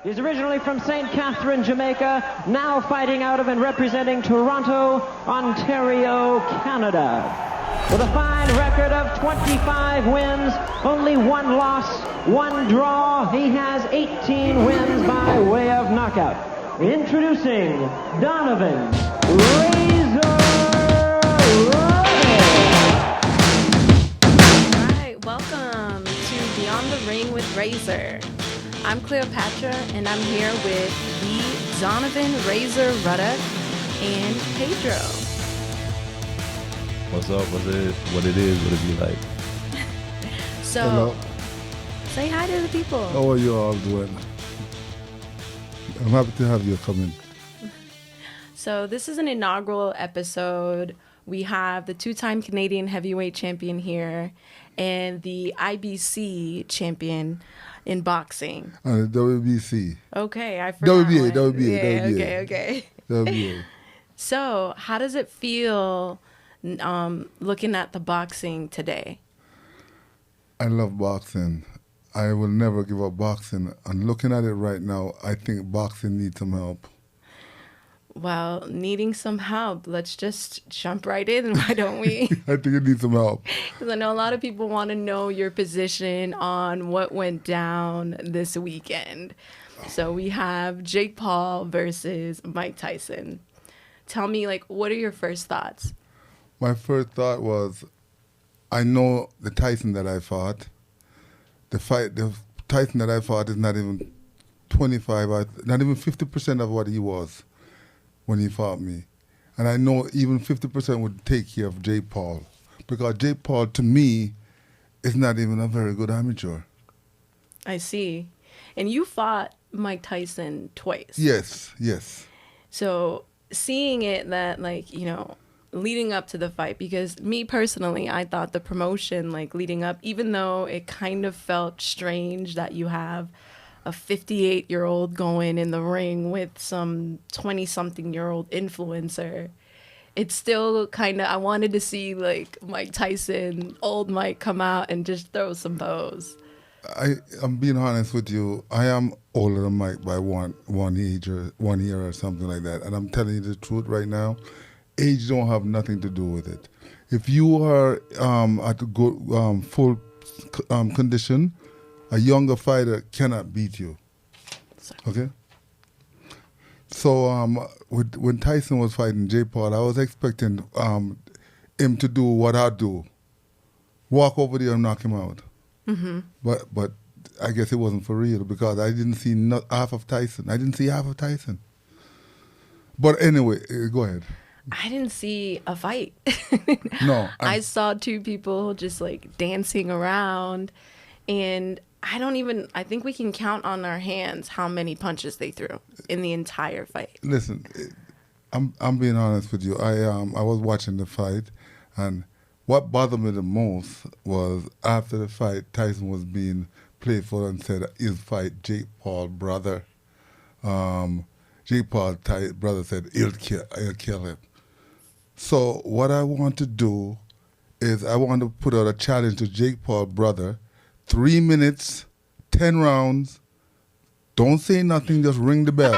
He's originally from St. Catherine, Jamaica, now fighting out of and representing Toronto, Ontario, Canada. With a fine record of 25 wins, only 1 loss, 1 draw, he has 18 wins by way of knockout. Introducing Donovan Razor Ruddock. All right, welcome to Beyond the Ring with Razor. I'm Cleopatra, and I'm here with the Donovan Razor Ruddock and Pedro. What's up? What it be like? So, hello. Say hi to the people. How are you all doing? I'm happy to have you come in. So this is an inaugural episode. We have the 2-time Canadian heavyweight champion here and the IBC champion in boxing. The WBC. Okay, I forgot. WBA. Okay. WBA. So, how does it feel looking at the boxing today? I love boxing. I will never give up boxing. And looking at it right now, I think boxing needs some help. Well, needing some help, let's just jump right in, why don't we? I think it needs some help. Because I know a lot of people want to know your position on what went down this weekend. So we have Jake Paul versus Mike Tyson. Tell me, what are your first thoughts? My first thought was, I know the Tyson that I fought. The Tyson that I fought is not even 25, not even 50% of what he was when he fought me. And I know even 50% would take care of Jake Paul. Because Jake Paul, to me, is not even a very good amateur. I see. And you fought Mike Tyson twice. Yes. So seeing it that, leading up to the fight, because me personally, I thought the promotion, leading up, even though it kind of felt strange that you have a 58-year-old going in the ring with some 20-something-year-old influencer, it's still kind of, I wanted to see Mike Tyson, old Mike, come out and just throw some bows. I'm being honest with you. I am older than Mike by one year or something like that. And I'm telling you the truth right now. Age don't have nothing to do with it. If you are at a good full condition, a younger fighter cannot beat you. Okay? So when Tyson was fighting Jake Paul, I was expecting him to do what I do. Walk over there and knock him out. Mm-hmm. But I guess it wasn't for real because I didn't see half of Tyson. But anyway, go ahead. I didn't see a fight. No. I saw two people just dancing around, and I think we can count on our hands how many punches they threw in the entire fight. Listen, I'm being honest with you. I was watching the fight, and what bothered me the most was after the fight, Tyson was being played for and said he'll fight Jake Paul brother. Jake Paul brother said he'll kill him. So what I want to do is I want to put out a challenge to Jake Paul brother. 3 minutes, 10 rounds. Don't say nothing, just ring the bell.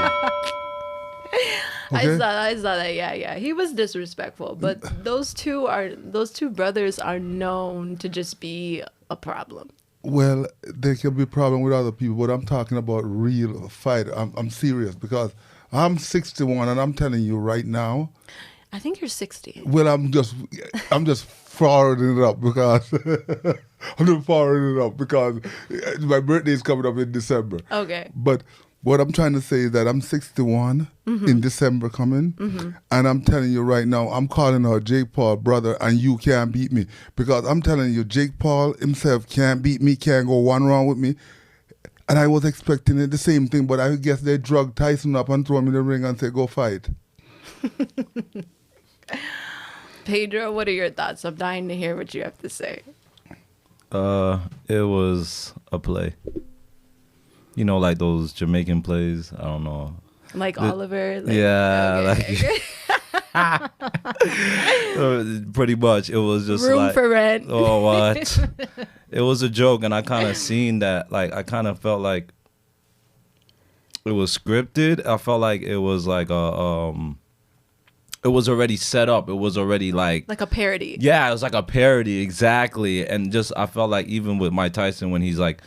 Okay? I saw that. Yeah. He was disrespectful, but those two brothers are known to just be a problem. Well, there can be a problem with other people, but I'm talking about real fight. I'm serious because I'm 61 and I'm telling you right now. I think you're 60. Well, I'm just forwarding it up because my birthday is coming up in December. Okay. But what I'm trying to say is that I'm 61 in December coming, and I'm telling you right now, I'm calling out Jake Paul brother, and you can't beat me because I'm telling you, Jake Paul himself can't beat me, can't go one round with me. And I was expecting it the same thing, but I guess they drug Tyson up and threw him in the ring and said, go fight. Pedro, what are your thoughts? I'm dying to hear what you have to say. It was a play. You know, like those Jamaican plays. I don't know. Oliver? Yeah. Pretty much. It was just room for rent. Oh, what? It was a joke, and I kind of seen that. I kind of felt like it was scripted. I felt like it was like it was already set up. It was already like a parody. Yeah, it was like a parody, exactly. And just I felt like even with Mike Tyson when he's like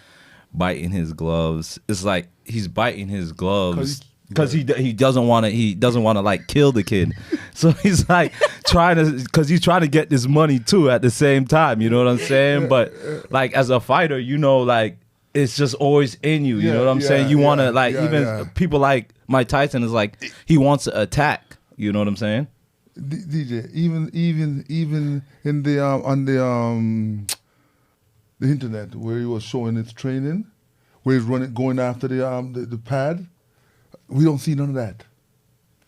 biting his gloves, it's like he's biting his gloves because he doesn't want to like kill the kid. So he's like because he's trying to get this money too at the same time. You know what I'm saying? But like as a fighter, you know, like it's just always in you. You know what I'm saying? You want to like even people like Mike Tyson is like he wants to attack. You know what I'm saying? DJ, even in the on the internet where he was showing his training, where he's going after the pad, we don't see none of that.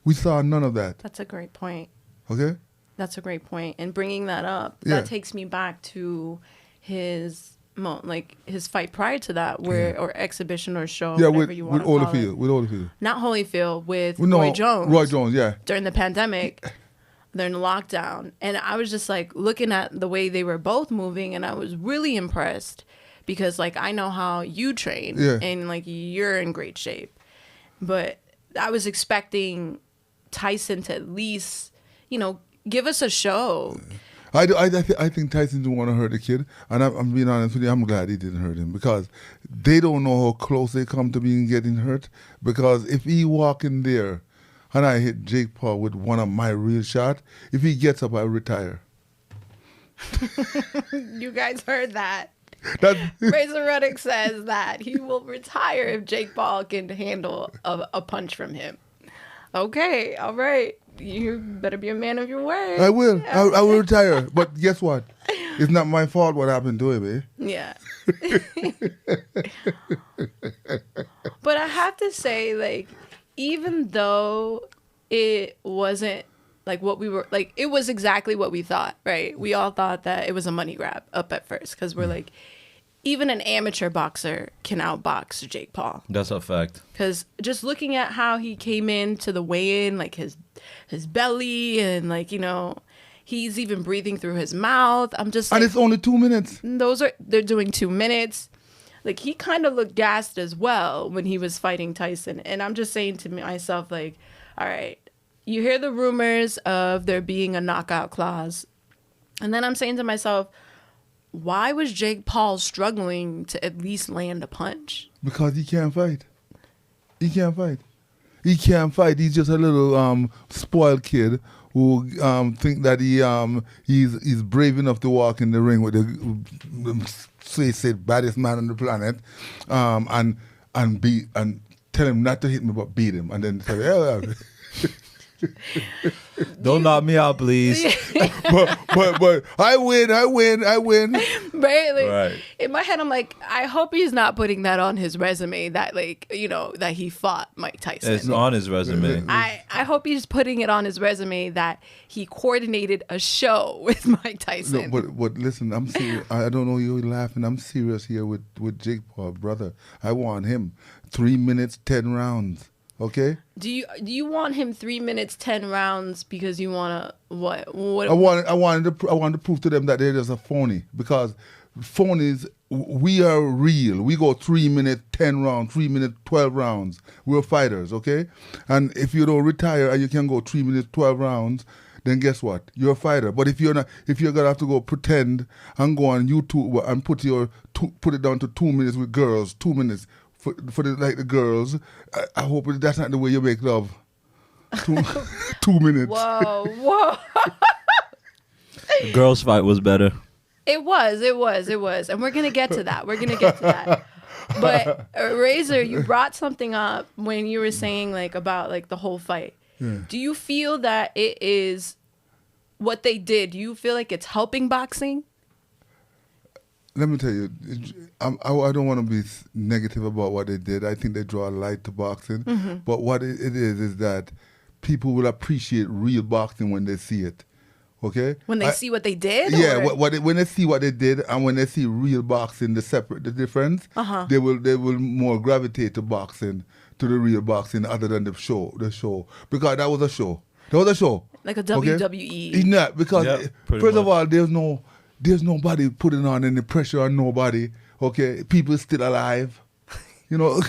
We saw none of that. That's a great point. Okay? That's a great point. And bringing that up, that takes me back to his his fight prior to that, or exhibition or show, whatever you want to call it. With Holyfield. Not Holyfield, with Roy Jones. Roy Jones, yeah. During the pandemic, during the lockdown. And I was just like looking at the way they were both moving, and I was really impressed because like I know how you train and like you're in great shape. But I was expecting Tyson to at least, you know, give us a show. I think Tyson didn't want to hurt the kid, and I'm being honest with you. I'm glad he didn't hurt him because they don't know how close they come to being getting hurt. Because if he walk in there, and I hit Jake Paul with one of my real shot, if he gets up, I retire. You guys heard that? Razor Ruddock says that he will retire if Jake Paul can handle a punch from him. Okay, all right. You better be a man of your word. I will. I will retire. But guess what? It's not my fault what happened to him, eh? Yeah. But I have to say, like, even though it wasn't like what we were, like, it was exactly what we thought, right? We all thought that it was a money grab up at first because we're like, even an amateur boxer can outbox Jake Paul. That's a fact. Because just looking at how he came into the weigh-in, like his belly and like, you know, he's even breathing through his mouth. I'm just like, and it's only 2 minutes. They're doing 2 minutes. Like he kind of looked gassed as well when he was fighting Tyson. And I'm just saying to myself, like, all right, you hear the rumors of there being a knockout clause. And then I'm saying to myself, why was Jake Paul struggling to at least land a punch? Because he can't fight. He can't fight. He can't fight. He's just a little spoiled kid who think that he's brave enough to walk in the ring with the baddest man on the planet, and tell him not to hit me but beat him, and then tell him, Don't knock me out, please. but I win. Right? Like, right. In my head, I'm like, I hope he's not putting that on his resume that, like, you know, that he fought Mike Tyson. It's on his resume. I hope he's putting it on his resume that he coordinated a show with Mike Tyson. No, but listen, I'm serious. I don't know you're laughing. I'm serious here with Jake Paul, brother. I want him 3 minutes, 10 rounds. Okay. Do you want him 3 minutes, 10 rounds because you want to what? I wanted to prove to them that they're just a phony, because phonies, we are real. We go 3 minutes, 10 rounds, 3 minutes, 12 rounds. We're fighters, okay? And if you don't retire and you can go 3 minutes, 12 rounds, then guess what? You're a fighter. But if you're gonna have to go pretend and go on YouTube and put it down to 2 minutes with girls, 2 minutes. For the girls, I hope that's not the way you make love. 2 minutes. Whoa. The girls' fight was better. It was. And we're going to get to that. But Razor, you brought something up when you were saying like about like the whole fight. Yeah. Do you feel that it is what they did? Do you feel like it's helping boxing? Let me tell you, I don't want to be negative about what they did. I think they draw a light to boxing. Mm-hmm. But what it is that people will appreciate real boxing when they see it. Okay? When they see what they did? Yeah, when they see what they did and when they see real boxing, the difference, they will more gravitate to boxing, to the real boxing, other than the show. Because that was a show. Like a WWE. Okay? Not because, first of all, there's nobody putting on any pressure on nobody. Okay, people still alive. You know,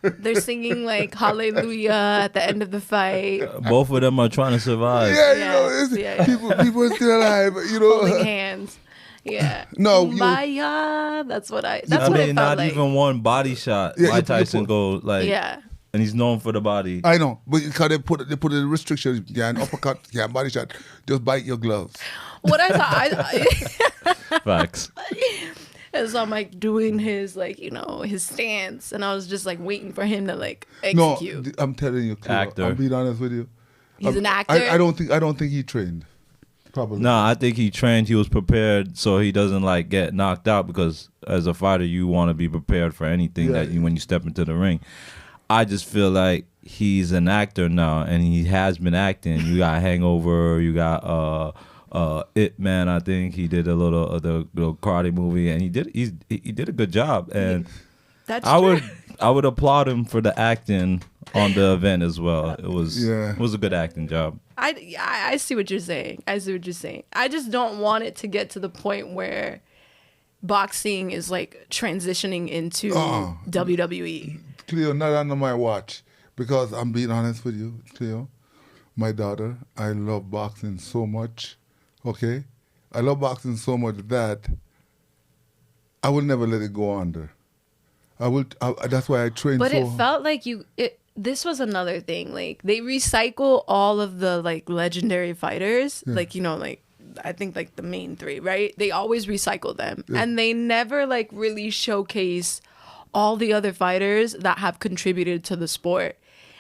They're singing like Hallelujah at the end of the fight, Both of them are trying to survive. Yeah, you Yeah, know, it's, yeah. people are still alive. You know, holding hands. Yeah. No, you- Kumbaya. That's what I it mean, felt not like. even one body shot. Yeah, Mike you Tyson put- go like, Yeah. and he's known for the body. I know, but because they put a restriction, yeah, an uppercut, yeah, body shot, just bite your gloves. What I thought, Facts. I saw Mike doing his like, you know, his stance, and I was just like waiting for him to like No, execute. I'm telling you, Cleo, Actor. I'm being honest with you. He's an actor. I don't think he trained. Probably. No, I think he trained. He was prepared, so he doesn't like get knocked out. Because as a fighter, you want to be prepared for anything Yeah. that you when you step into the ring. I just feel like he's an actor now, and he has been acting. You got Hangover. You got It Man. I think he did a little the little karate movie, and he did a good job. And That's I true. would applaud him for the acting on the event as well. It was a good acting job. I see what you're saying. I see what you're saying. I just don't want it to get to the point where boxing is like transitioning into WWE. Cleo, not under my watch, because I'm being honest with you, Cleo. My daughter, I love boxing so much. Okay, I love boxing so much that I will never let it go under. That's why I train. But so it felt like this was another thing. Like they recycle all of the like legendary fighters. Like, you know, like I think like the main three, right? They always recycle them. Yeah. And they never like really showcase all the other fighters that have contributed to the sport.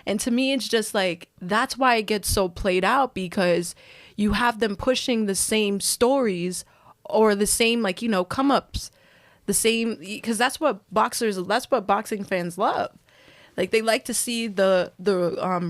And to me, it's just like, that's why it gets so played out, because you have them pushing the same stories or the same, like, you know, come ups, the same, because that's what boxing fans love. Like, they like to see the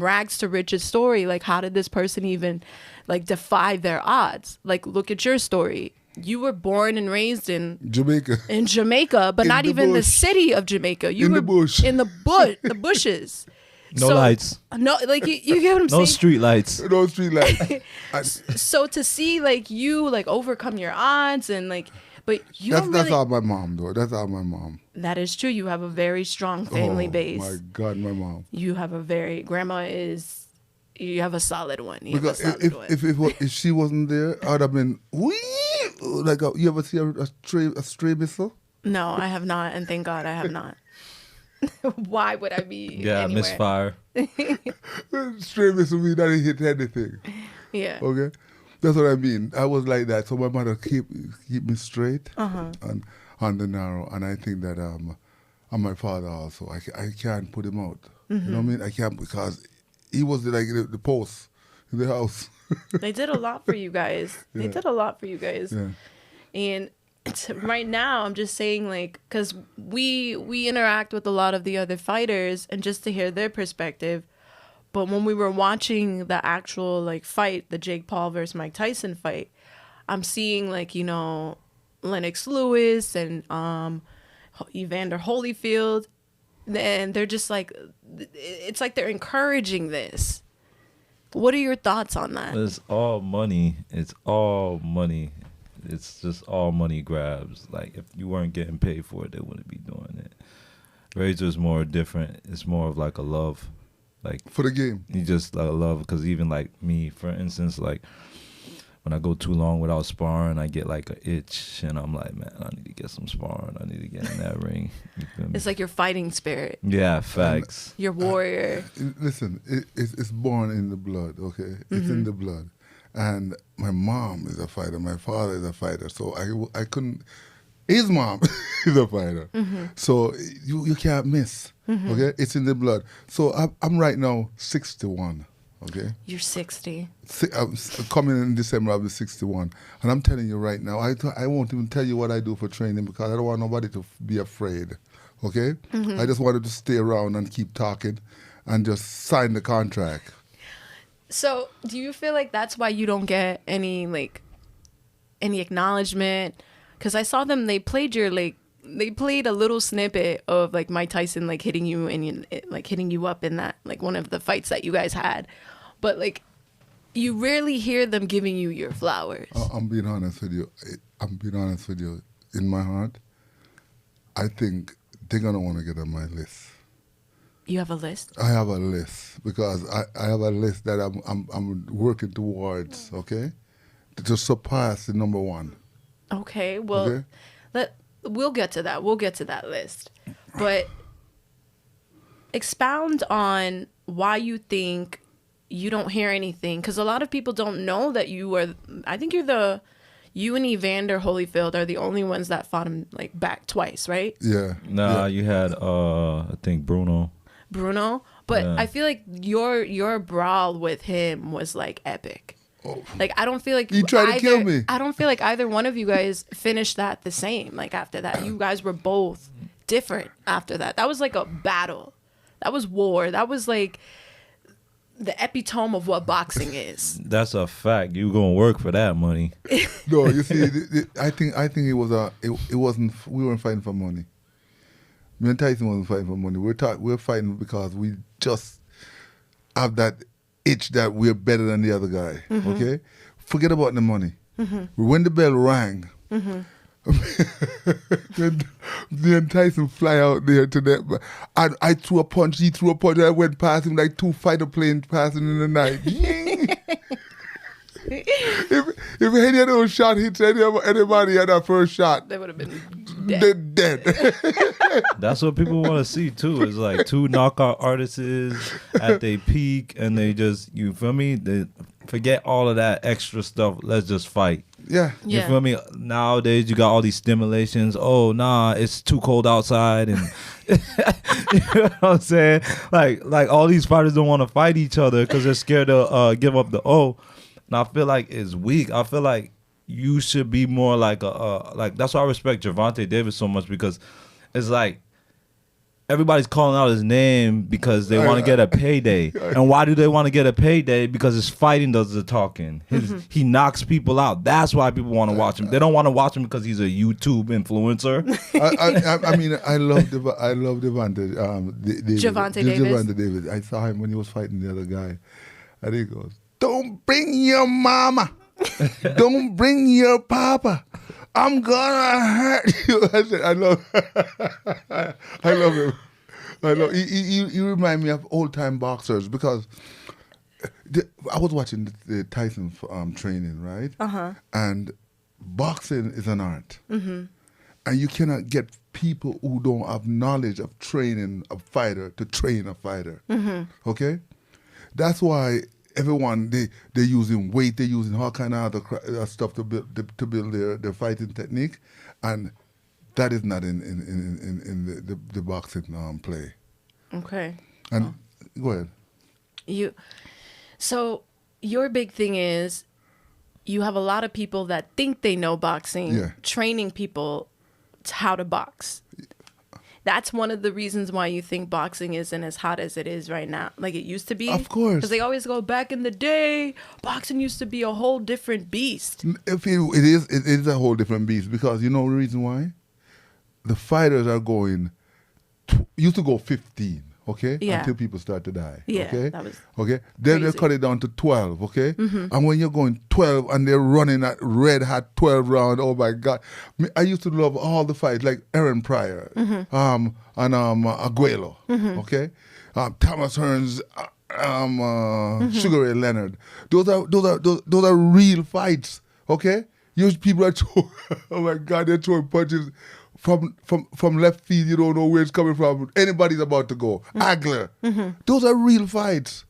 rags to riches story. Like, how did this person even like defy their odds? Like, look at your story. You were born and raised in Jamaica, but In not the even the bush. city of Jamaica. You In were the bush. in the bush, the bushes. No lights. No, like you get what I'm No saying. street lights. no street lights. So to see like you like overcome your odds and like, but you don't That's really. all my mom, though. That's all my mom. That is true. You have a very strong family base. My God, my mom. You have a very grandma is. You have a solid one. You Because have a solid one. if she wasn't there, I'd have been like you ever see a stray missile? No, I have not, and thank God I have not. Why would I be? Yeah, anywhere? misfire. Stray missile mean that it hit anything. Yeah. Okay, that's what I mean. I was like that, so my mother keep me straight and on the narrow, and I think that and my father also. I can't put him out. You know what I mean? I can't, because he was like the post in the house. They did a lot for you guys. They Yeah. did a lot for you guys. Yeah. And right now, I'm just saying, like, because we interact with a lot of the other fighters, and just to hear their perspective. But when we were watching the actual like fight, the Jake Paul versus Mike Tyson fight, I'm seeing like, you know, Lennox Lewis and Evander Holyfield, and they're just like, it's like they're encouraging this. What are your thoughts on that? It's all money. It's all money. It's just all money grabs. Like, if you weren't getting paid for it, they wouldn't be doing it. Razor's more different. It's more of like a love. Like, For the game. you just like love, because even like me, for instance, like when I go too long without sparring, I get like an itch, and I'm like, man, I need to get some sparring. I need to get in that ring. You feel me? It's like your fighting spirit, Yeah, facts. your warrior. Listen, it's born in the blood, okay? It's in the blood. And my mom is a fighter. My father is a fighter. So I couldn't... His mom is a fighter. So you can't miss, okay? It's in the blood. So I'm right now 61, okay? You're 60. Coming in December, I'll be 61. And I'm telling you right now, I won't even tell you what I do for training, because I don't want nobody to be afraid, okay? I just wanted to stay around and keep talking and just sign the contract. So, do you feel like that's why you don't get any acknowledgement? Because I saw them, they played a little snippet of like Mike Tyson like hitting you and like hitting you up in that like one of the fights that you guys had, but like you rarely hear them giving you your flowers. I'm being honest with you. In my heart, I think they're going to want to get on my list. You have a list? I have a list because I have a list that I'm working towards, okay? To surpass the number one. Okay, well, we'll get to that. We'll get to that list. But expound on why you think you don't hear anything. Because a lot of people don't know that you are, I think you and Evander Holyfield are the only ones that fought him like back twice, right? Yeah. Nah, you had, I think Bruno. But I feel like your brawl with him was like epic. Oh. Like I don't feel like He tried to kill me. I don't feel like either one of you guys finished that the same. Like after that, you guys were both different after that. That was like a battle. That was war. That was like the epitome of what boxing is. That's a fact. You gonna work for that money. No, you see, I think it was it wasn't. We weren't fighting for money. Me and Tyson wasn't fighting for money. We're fighting because we just have that itch that we're better than the other guy. Mm-hmm. Okay, forget about the money. Mm-hmm. When the bell rang, then Tyson fly out there to that. I threw a punch. He threw a punch. I went past him like two fighter planes passing in the night. If any of those shots hits anybody at that first shot, they would have been dead. That's what people want to see too. It's like two knockout artists at their peak, and they just, you feel me? They forget all of that extra stuff. Let's just fight. Yeah. You feel me? Nowadays, you got all these stimulations. Oh, nah, it's too cold outside, and you know what I'm saying? Like all these fighters don't want to fight each other because they're scared to give up the O. And I feel like it's weak. I feel like you should be more like like that's why I respect Gervonta Davis so much, because it's like everybody's calling out his name because they want to get a payday. And why do they want to get a payday? Because his fighting does the talking. He knocks people out. That's why people want to watch him. They don't want to watch him because he's a YouTube influencer. I mean, I love Gervonta Davis. I saw him when he was fighting the other guy, and he goes, "Don't bring your mama. Don't bring your papa. I'm gonna hurt you." I said, I love him. I love. He remind me of old time boxers, because I was watching the Tyson training, right? And boxing is an art, and you cannot get people who don't have knowledge of training a fighter to train a fighter. Okay, that's why. Everyone, they're using weight, they're using all kind of other stuff to build their fighting technique, and that is not in the boxing play. Okay. And go ahead. So your big thing is you have a lot of people that think they know boxing, training people how to box. That's one of the reasons why you think boxing isn't as hot as it is right now, like it used to be. Of course. Because they always go, back in the day, boxing used to be a whole different beast. It is a whole different beast, because you know the reason why? The fighters are used to go 15, okay? Yeah. Until people start to die. Yeah, okay? that was okay. Then crazy. they cut it down to 12, okay? And when you're going 12 and they're running at red hot 12 round, oh my God. I used to love all the fights, like Aaron Pryor, and Aguero, okay? Thomas Hearns, Sugar Ray Leonard. Those are real fights, okay? People are throwing, oh my God, they're throwing punches from left field. You don't know where it's coming from. Anybody's about to go. Agler. Those are real fights,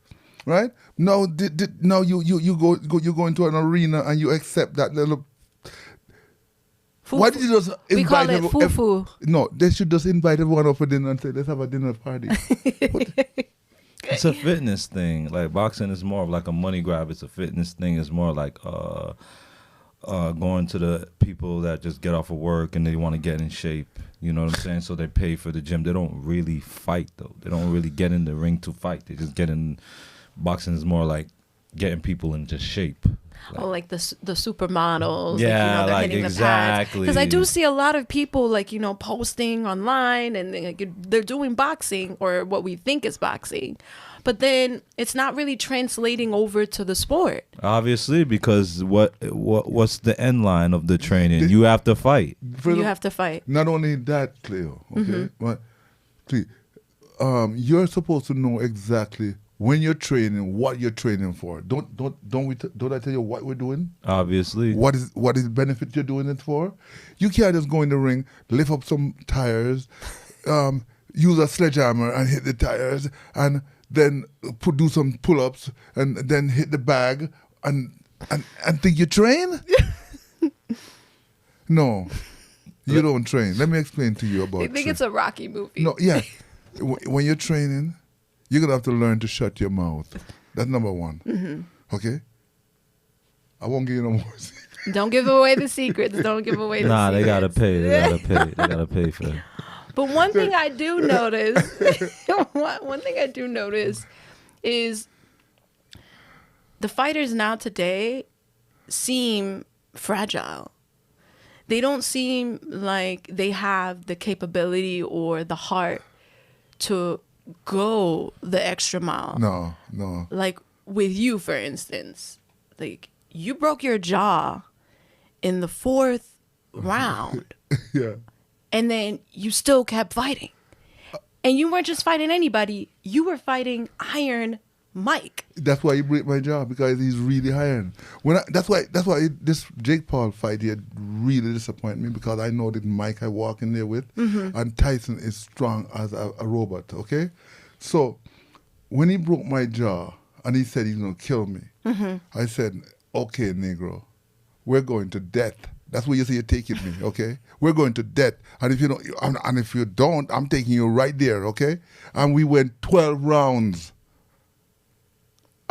right? Now, you go into an arena and you accept that little. Why did you just invite? We call it fufu. No, they should just invite everyone up for dinner and say, "Let's have a dinner party." It's a fitness thing. Like boxing is more of like a money grab. It's a fitness thing. It's more like going to the people that just get off of work and they want to get in shape. You know what I'm saying? So they pay for the gym. They don't really fight, though. They don't really get in the ring to fight. They just get in. Boxing is more like getting people into shape. Like the supermodels. Yeah, they're like hitting exactly. Because I do see a lot of people posting online and they're doing boxing, or what we think is boxing. But then it's not really translating over to the sport. Obviously, because what's the end line of the training? You have to fight. You have to fight. Not only that, Cleo, okay? But, see, you're supposed to know exactly when you're training, what you're training for. Don't I tell you what we're doing? Obviously. What is benefit you're doing it for? You can't just go in the ring, lift up some tires, use a sledgehammer and hit the tires, and then do some pull-ups, and then hit the bag, and think you train? No, you don't train. Let me explain to you about. I think it's a Rocky movie. No, yeah. When you're training, you're gonna have to learn to shut your mouth. That's number one. Mm-hmm. Okay. I won't give you no more. Don't give away the secrets. Don't give away the secrets. Nah, they gotta pay. They gotta pay for that. But one thing I do notice, one thing I do notice is the fighters now today seem fragile. They don't seem like they have the capability or the heart to go the extra mile. No. Like with you, for instance, like you broke your jaw in the 4th round. Yeah. And then you still kept fighting. And you weren't just fighting anybody. You were fighting Iron Mike. That's why he break my jaw, because he's really iron. That's why this Jake Paul fight here really disappointed me, because I know that Mike I walk in there with, and Tyson is strong as a robot. Okay, so when he broke my jaw and he said he's gonna kill me, I said, "Okay, Negro, we're going to death." That's what you say you're taking me, okay? We're going to death, and if you don't, I'm taking you right there, okay? And we went 12 rounds.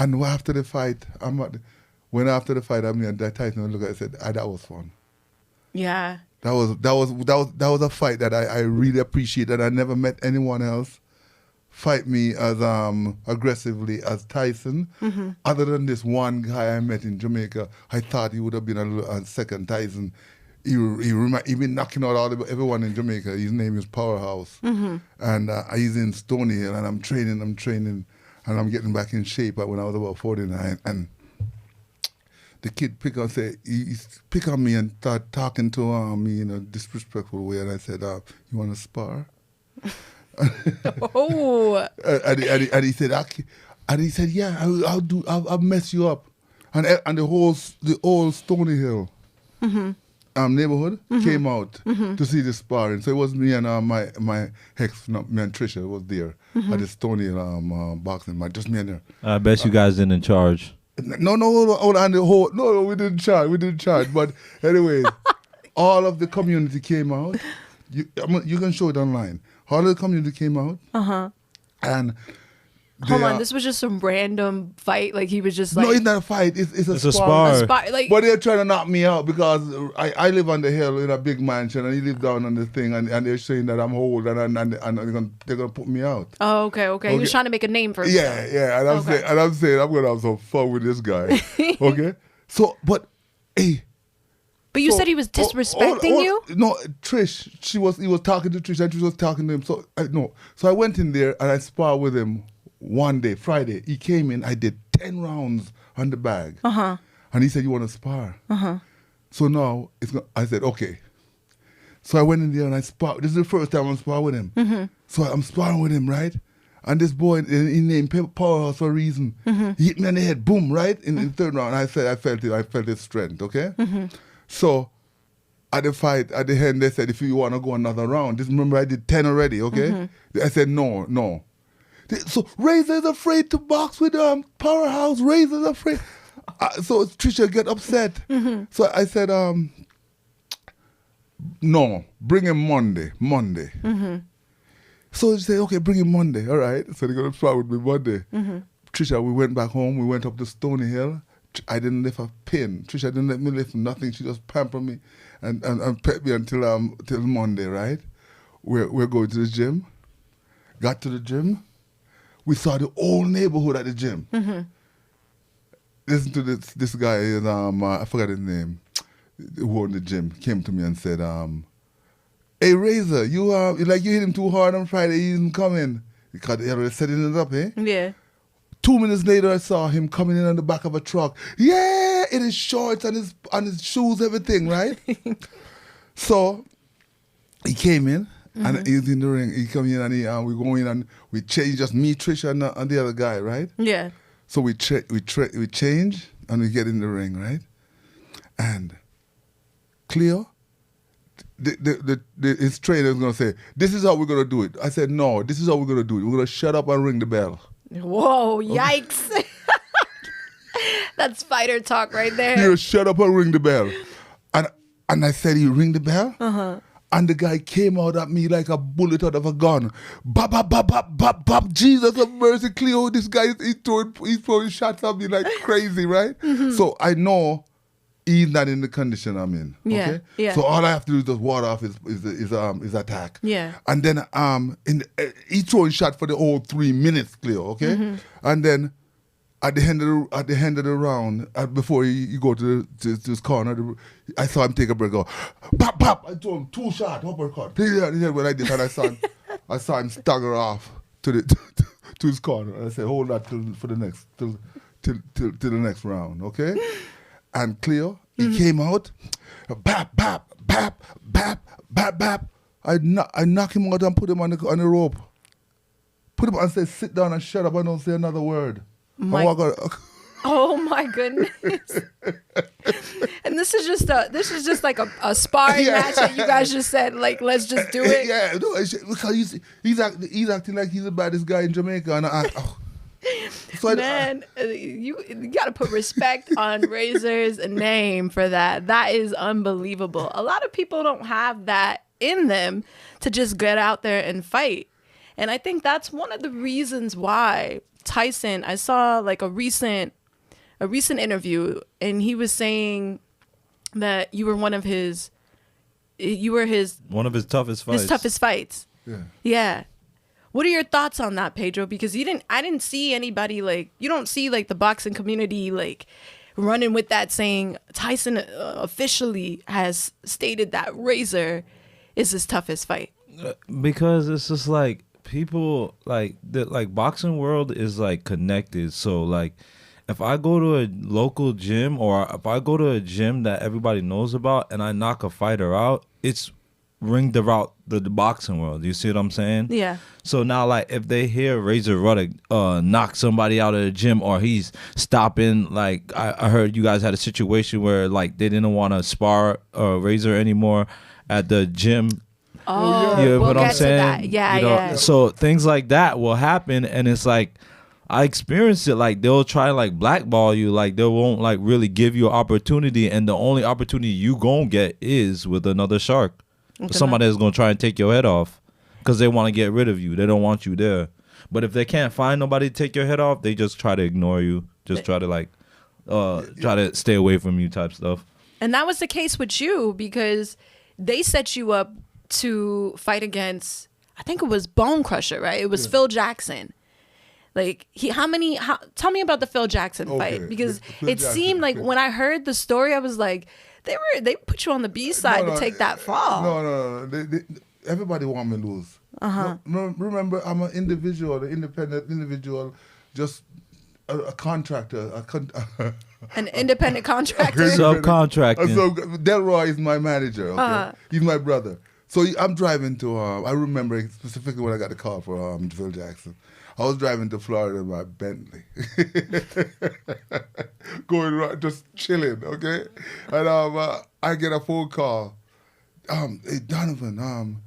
And after the fight, I mean, that Tyson looked at it and said, that was fun. Yeah. That was a fight that I really appreciated. I never met anyone else fight me as aggressively as Tyson. Other than this one guy I met in Jamaica, I thought he would have been a second Tyson. He been knocking out everyone in Jamaica. His name is Powerhouse. And he's in Stony Hill, and I'm training, and I'm getting back in shape when I was about 49. And the kid he pick on me and start talking to me in a disrespectful way. And I said, "You want to spar?" Oh. and he said, "Yeah, I'll mess you up." And the whole Stony Hill neighborhood came out to see the sparring. So it was me and my ex, me and Trisha was there at the Stony Hill boxing match, just me and her. I bet you guys didn't charge. No, we didn't charge. But anyway, all of the community came out. You can show it online. All of the community came out. And hold on, this was just some random fight. Like he was just like, no, it's not a fight. It's a spar. Like, but they're trying to knock me out because I live on the hill in a big mansion, and he lives down on the thing, and they're saying that I'm old, and they're gonna put me out. Oh, okay. He was trying to make a name for himself. Yeah. And I'm saying I'm gonna have some fun with this guy. Okay. So, but hey. But you said he was disrespecting you? No, Trish. He was talking to Trish, and Trish was talking to him. So I went in there and I sparred with him one day, Friday. He came in. I did 10 rounds on the bag, and he said, "You want to spar?" So now I said, "Okay." So I went in there and I sparred. This is the first time I'm sparring with him. So I'm sparring with him, right? And this boy, he named Powerhouse for a reason. He hit me on the head, boom, right in the third round. I said, I felt his strength, okay. So at the fight, at the end, they said, if you want to go another round, remember I did 10 already, okay? I said, no. So Razor's afraid to box with Powerhouse. Razor's afraid. So Trisha get upset. So I said, no, bring him Monday. So she said, okay, bring him Monday. All right. So they're going to try with me Monday. Trisha, we went back home. We went up to Stony Hill. I didn't lift a pin. Trisha didn't let me lift nothing. She just pampered me and pet me until Monday, right? We're going to the gym. Got to the gym. We saw the whole neighborhood at the gym. Listen to this guy, I forgot his name, who owned the gym, came to me and said, "Hey, Razor, you hit him too hard on Friday, he isn't coming." Because they already setting it up, eh? Yeah. 2 minutes later, I saw him coming in on the back of a truck. Yeah, in his shorts and his shoes, everything, right? So he came in And he's in the ring. He come in and we go in and we change, just me, Trisha, and the other guy, right? Yeah. So we change and we get in the ring, right? And Cleo, his trainer is going to say, this is how we're going to do it. I said, no, this is how we're going to do it. We're going to shut up and ring the bell. Whoa, yikes. That's fighter talk right there. You shut up and ring the bell. And I said, you ring the bell? Uh-huh. And the guy came out at me like a bullet out of a gun. Bop, bop, bop, bop, bop, bop. Jesus of mercy, Cleo. This guy, he's throwing shots at me like crazy, right? Mm-hmm. So I know he's not in the condition I'm in. Yeah, okay? yeah. So all I have to do is just ward off his attack. Yeah. And then he throwing shot for the whole 3 minutes, Cleo, okay? Mm-hmm. And then at the end of the round, before he go to his corner, I saw him take a break. Go, pop, pop. I threw him 2 shots, uppercut. When I did, and I saw him stagger off to his corner. And I said, hold that till the next round, okay? And Cleo, he came out, bap, bap, bap, bap, bap, bap. I knock him out and put him on the rope. Put him and say, sit down and shut up and don't say another word. Oh my goodness! And this is just like a sparring match that you guys just said, like, let's just do it. Yeah, no, because he's acting like he's the baddest guy in Jamaica, and so man, you got to put respect on Razor's name for that. That is unbelievable. A lot of people don't have that in them to just get out there and fight, and I think that's one of the reasons why Tyson, I saw like a recent interview, and he was saying that you were one of his toughest fights. His toughest fights. Yeah. What are your thoughts on that, Pedro? Because I didn't see anybody, like, you don't see like the boxing community like running with that, saying Tyson officially has stated that Razor is his toughest fight. Because it's just like, people like the boxing world is like connected. So like, if I go to a local gym, or if I go to a gym that everybody knows about, and I knock a fighter out, it's ringed throughout the boxing world. You see what I'm saying? Yeah. So now, like, if they hear Razor Ruddock knock somebody out of the gym, or he's stopping, like, I heard you guys had a situation where like they didn't want to spar Razor anymore at the gym. Oh, you know we'll what I'm get saying? to that. Yeah, you know? yeah. So things like that will happen, and it's like, I experienced it. Like, they'll try to like blackball you. Like, they won't like really give you an opportunity, and the only opportunity you gonna get is with another shark, somebody that's gonna try and take your head off, because they want to get rid of you. They don't want you there. But if they can't find nobody to take your head off, they just try to ignore you. Just try to like try to stay away from you type stuff. And that was the case with you, because they set you up to fight against, I think it was Bone Crusher, right? It was Phil Jackson. Like, tell me about the Phil Jackson fight, because it seemed like when I heard the story, I was like, they put you on the B side to take that fall. No. Everybody want me to lose. No, remember, I'm an individual, an independent individual, just a contractor. An independent contractor. Subcontracting. So Delroy is my manager. Okay? He's my brother. So I'm driving to, I remember specifically when I got the call for Phil Jackson. I was driving to Florida in my Bentley. Going around, just chilling, okay? And I get a phone call. Hey, Donovan,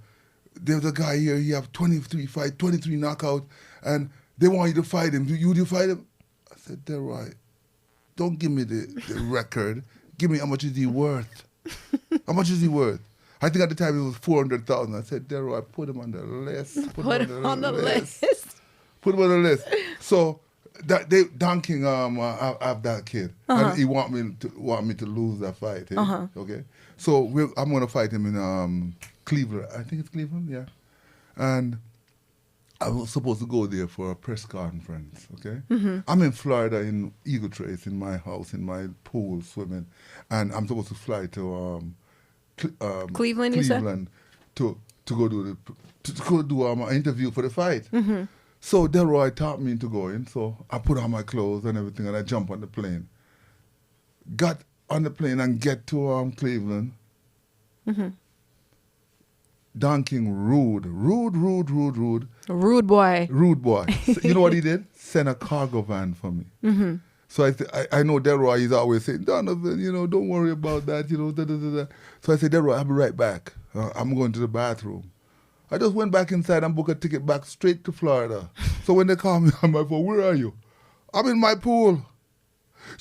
there's a guy here, he have 23 knockouts, and they want you to fight him. Do you fight him? I said, Delroy, don't give me the record. Give me how much is he worth. How much is he worth? I think at the time it was 400,000. I said, Delroy, put him on the list. Put him on the list. Put him on the list. So they Dunking have that kid, and he want me to lose that fight. Okay, so I'm gonna fight him in Cleveland. I think it's Cleveland, yeah. And I was supposed to go there for a press conference. Okay, I'm in Florida in Eagle Trace in my house in my pool swimming, and I'm supposed to fly to Cleveland. You said? to go do an interview for the fight. So Delroy taught me into going, so I put on my clothes and everything, and I jump on the plane. Got on the plane and get to Cleveland. Don King rude. Rude boy. Rude boy. So you know what he did? Send a cargo van for me. Mm-hmm. So I know Delroy is always saying, Donovan, don't worry about that, da. So I said, Delroy, I'll be right back. I'm going to the bathroom. I just went back inside and booked a ticket back straight to Florida. So when they call me on my phone, where are you? I'm in my pool.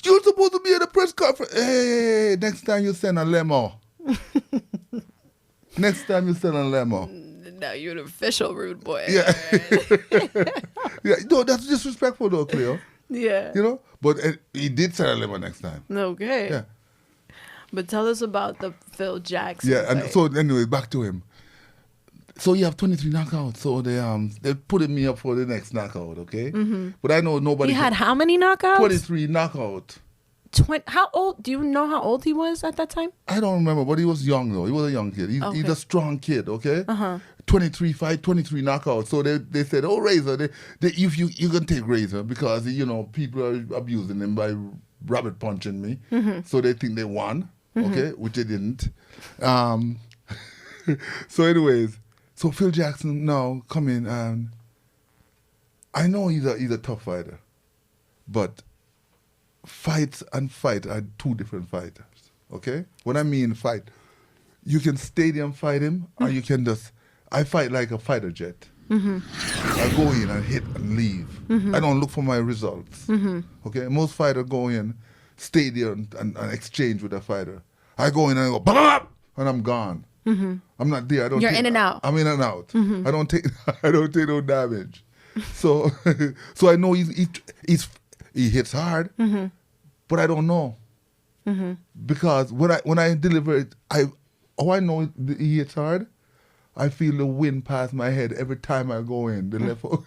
You're supposed to be at a press conference. Hey, next time you send a limo. Next time you send a limo. Now you're an official rude boy. Yeah. Yeah. No, that's disrespectful though, Cleo. Yeah. But he did send a limo next time. Okay. Yeah. But tell us about the Phil Jackson. Yeah, and fight. so anyway, back to him. So you have 23 knockouts. So they putting me up for the next knockout, okay? Mm-hmm. But I know nobody. He had how many knockouts? 23 knockouts. How old? Do you know how old he was at that time? I don't remember, but he was young though. He was a young kid. He's a strong kid, okay? 23 knockouts. So they said, oh, Razor, you can take Razor because people are abusing him by rabbit punching me. Mm-hmm. So they think they won, okay, which they didn't. So anyways, so Phil Jackson now come in and I know he's a tough fighter, but fights and fight are two different fighters, okay? When I mean fight, you can stadium fight him or you can I fight like a fighter jet. Mm-hmm. I go in and hit and leave. Mm-hmm. I don't look for my results, okay? Most fighters go in, stadium and exchange with a fighter. I go in and I go, blah, blah, blah, and I'm gone. Mm-hmm. I'm not there. You're in and out. I'm in and out. Mm-hmm. I don't take no damage. So I know he hits hard, but I don't know because when I deliver it, I know he hits hard. I feel the wind pass my head every time I go in the left hook.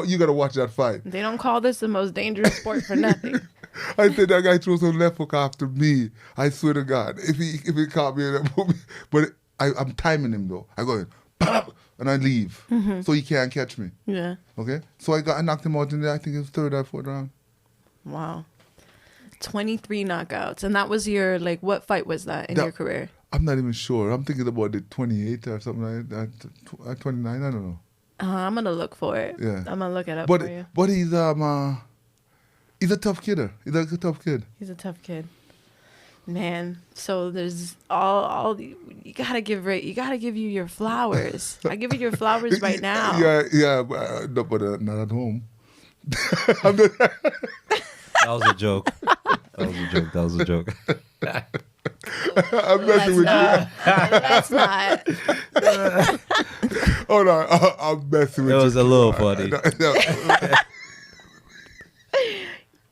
You gotta watch that fight. They don't call this the most dangerous sport for nothing. I said that guy threw some left hook after me. I swear to God, if he caught me in that movie, but I'm timing him though. I go in, pop, and I leave, so he can't catch me. Yeah. Okay. So I knocked him out in I think it was third or fourth round. Wow. 23 knockouts, and that was your what fight was that in your career? I'm not even sure. I'm thinking about the 28 or something like that. 29. I don't know. I'm gonna look for it. Yeah. I'm gonna look it up for you. But he's a tough kidder. He's a tough kid. He's a tough kid, man. So there's all you gotta give you your flowers. I give you your flowers right now. Yeah, but not at home. That was a joke. That was a joke. I'm messing with you. That's not. Hold on, I'm messing with you. It was a little funny.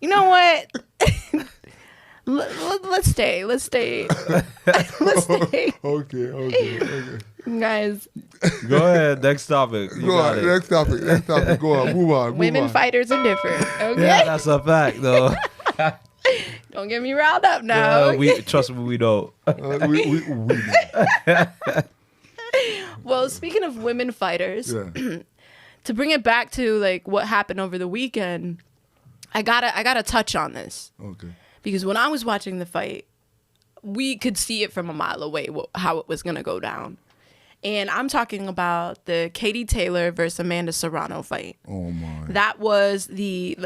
You know what? Let's stay. Let's stay. Okay. Guys. Go ahead. Next topic. Go on. Next topic. Go on. Move on. Women fighters are different. Okay. Yeah, that's a fact, though. Don't get me riled up now. Trust me, we don't. We Well, speaking of women fighters, yeah. to bring it back to what happened over the weekend, I gotta touch on this. Okay. Because when I was watching the fight, we could see it from a mile away how it was gonna go down. And I'm talking about the Katie Taylor versus Amanda Serrano fight. Oh my. That was the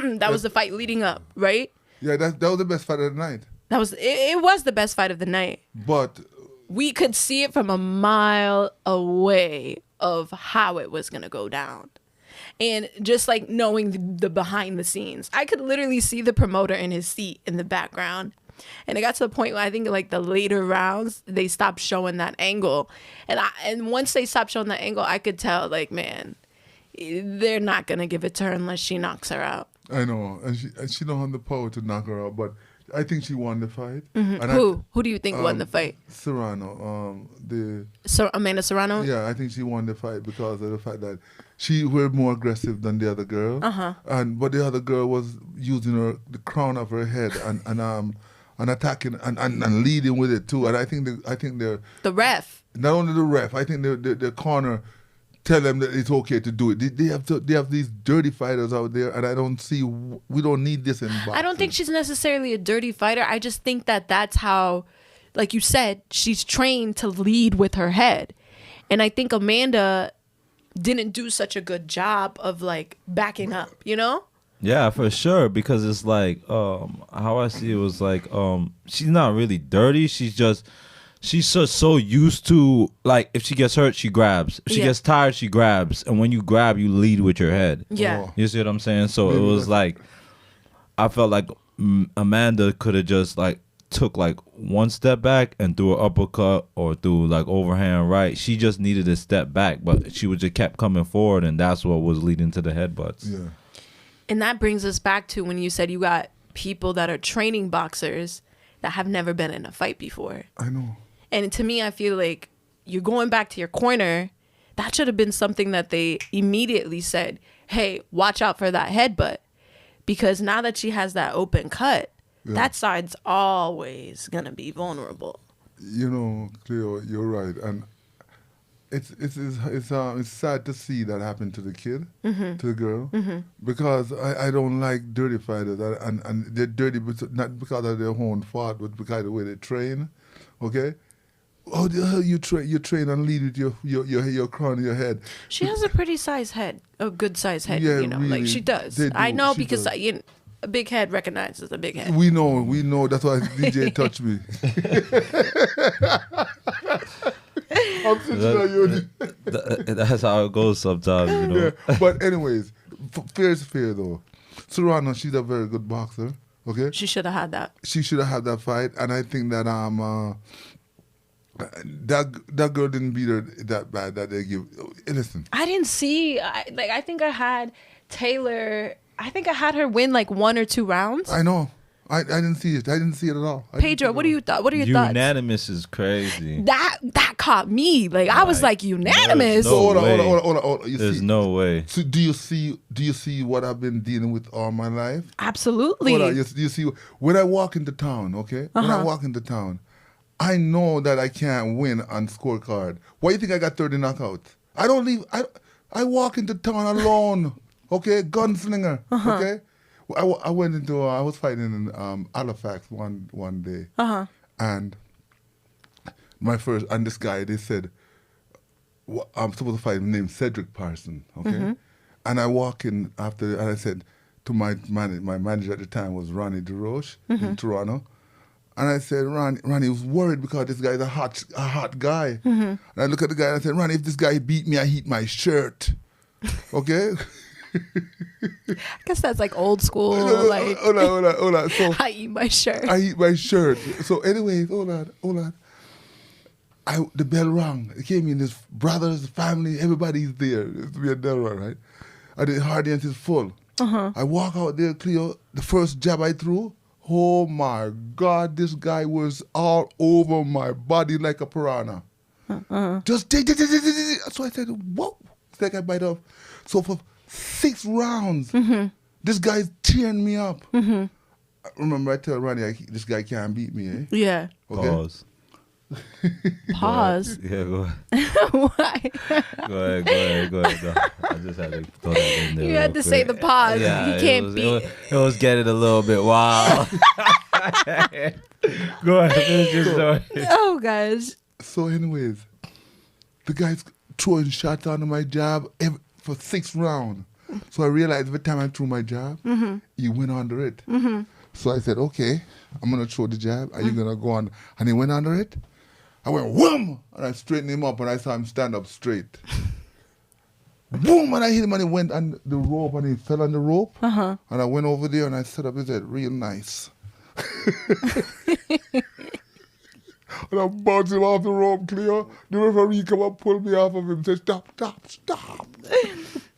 was the fight leading up, right? Yeah, that was the best fight of the night. It was the best fight of the night. But we could see it from a mile away of how it was gonna go down. And just knowing the behind the scenes, I could literally see the promoter in his seat in the background. And it got to the point where I think the later rounds, they stopped showing that angle. And once they stopped showing that angle, I could tell, man, they're not going to give it to her unless she knocks her out. I know. And she don't have the power to knock her out. But I think she won the fight. Mm-hmm. And who do you think won the fight? Serrano. Amanda Serrano? Yeah, I think she won the fight because of the fact that she were more aggressive than the other girl. Uh-huh. But the other girl was using the crown of her head and attacking and leading with it too. And I think they're the ref. Not only the ref, I think the corner tell them that it's okay to do it. They have these dirty fighters out there, and we don't need this in boxing. I don't think she's necessarily a dirty fighter. I just think that's how like you said, she's trained to lead with her head. And I think Amanda didn't do such a good job of like backing up, you know? Yeah, for sure. Because it's like, how I see it was like, she's not really dirty. She's just so used to, like, if she gets hurt, she grabs. If she gets tired, she grabs. And when you grab, you lead with your head. Yeah. You see what I'm saying? So it was like, I felt like Amanda could have just like took like one step back and threw an uppercut or threw like overhand right. She just needed a step back, but she would just kept coming forward, and that's what was leading to the headbutts. Yeah. And that brings us back to when you said you got people that are training boxers that have never been in a fight before. I know. And to me, I feel like you're going back to your corner. That should have been something that they immediately said, hey, watch out for that headbutt. Because now that she has that open cut, that side's always going to be vulnerable. You know, Cleo, you're right. And it's sad to see that happen to the kid, to the girl, because I don't like dirty fighters. And they're dirty not because of their own fault, but because of the way they train, okay? How the hell you train and lead with your crown in your head? She has a pretty size head, a good size head, Yeah, you know, really, like she does. they do, I know she because does. a big head recognizes a big head. We know. That's why DJ touched me. I'm sitting on you. That's how it goes sometimes, you know. Yeah. But anyways, fair is fair though. Serrano, she's a very good boxer. Okay, She should have had that. she should have had that fight, and I think that that girl didn't beat her that bad that they give. Listen, I didn't see. I think I had Taylor. I think I had her win like 1 or 2 rounds. I know. I didn't see it. I didn't see it at all. Pedro, what do you thought? What are your thoughts? Unanimous is crazy. That caught me. Like I was like unanimous. no Hold way. on. You There's see, no way. So do you see what I've been dealing with all my life? Absolutely. Hold on. You see, when I walk into town, okay? When I walk into town, I know that I can't win on scorecard. Why do you think I got 30 knockouts? I don't leave. I walk into town alone, okay? Gunslinger, okay? I went into, I was fighting in Halifax one day. And this guy, they said, I'm supposed to fight him named Cedric Parson, okay? And I walk in after, and I said to my manager at the time was Ronnie DeRoche in Toronto. And I said, Ronnie was worried because this guy's a hot guy. And I look at the guy and I said, Ronnie, if this guy beat me, I heat my shirt. Okay? I guess that's like old school. Like Hold on. So I eat my shirt. I eat my shirt. So anyways, hold on. The bell rang. It came in, his brothers, family, everybody's there. It's me and Delron, right? And the audience is full. I walk out there, Cleo. The first jab I threw, oh my God, this guy was all over my body like a piranha. Just so I said, whoa. It's like I bite off. So for 6 rounds, this guy's tearing me up. Remember, I tell Ronnie, this guy can't beat me, eh? Yeah. Okay? Pause. Pause. Yeah, go ahead. Why? Go ahead. No, I just had to throw that in there. You had real to say quick. the pause. Yeah, He can't it was getting a little bit wild. Go ahead, finish your story. Oh gosh. So anyways, the guy's throwing shots onto my jab for 6 rounds. So I realized every time I threw my jab, he went under it. So I said, okay, I'm going to throw the jab. Are you going to go on? And he went under it. I went, whoom! And I straightened him up and I saw him stand up straight. Boom! And I hit him and he went on the rope and he fell on the rope. And I went over there and I set up his head real nice. And I bounced him off the rope, Cleo. The referee come up, pulled me off of him and said, stop.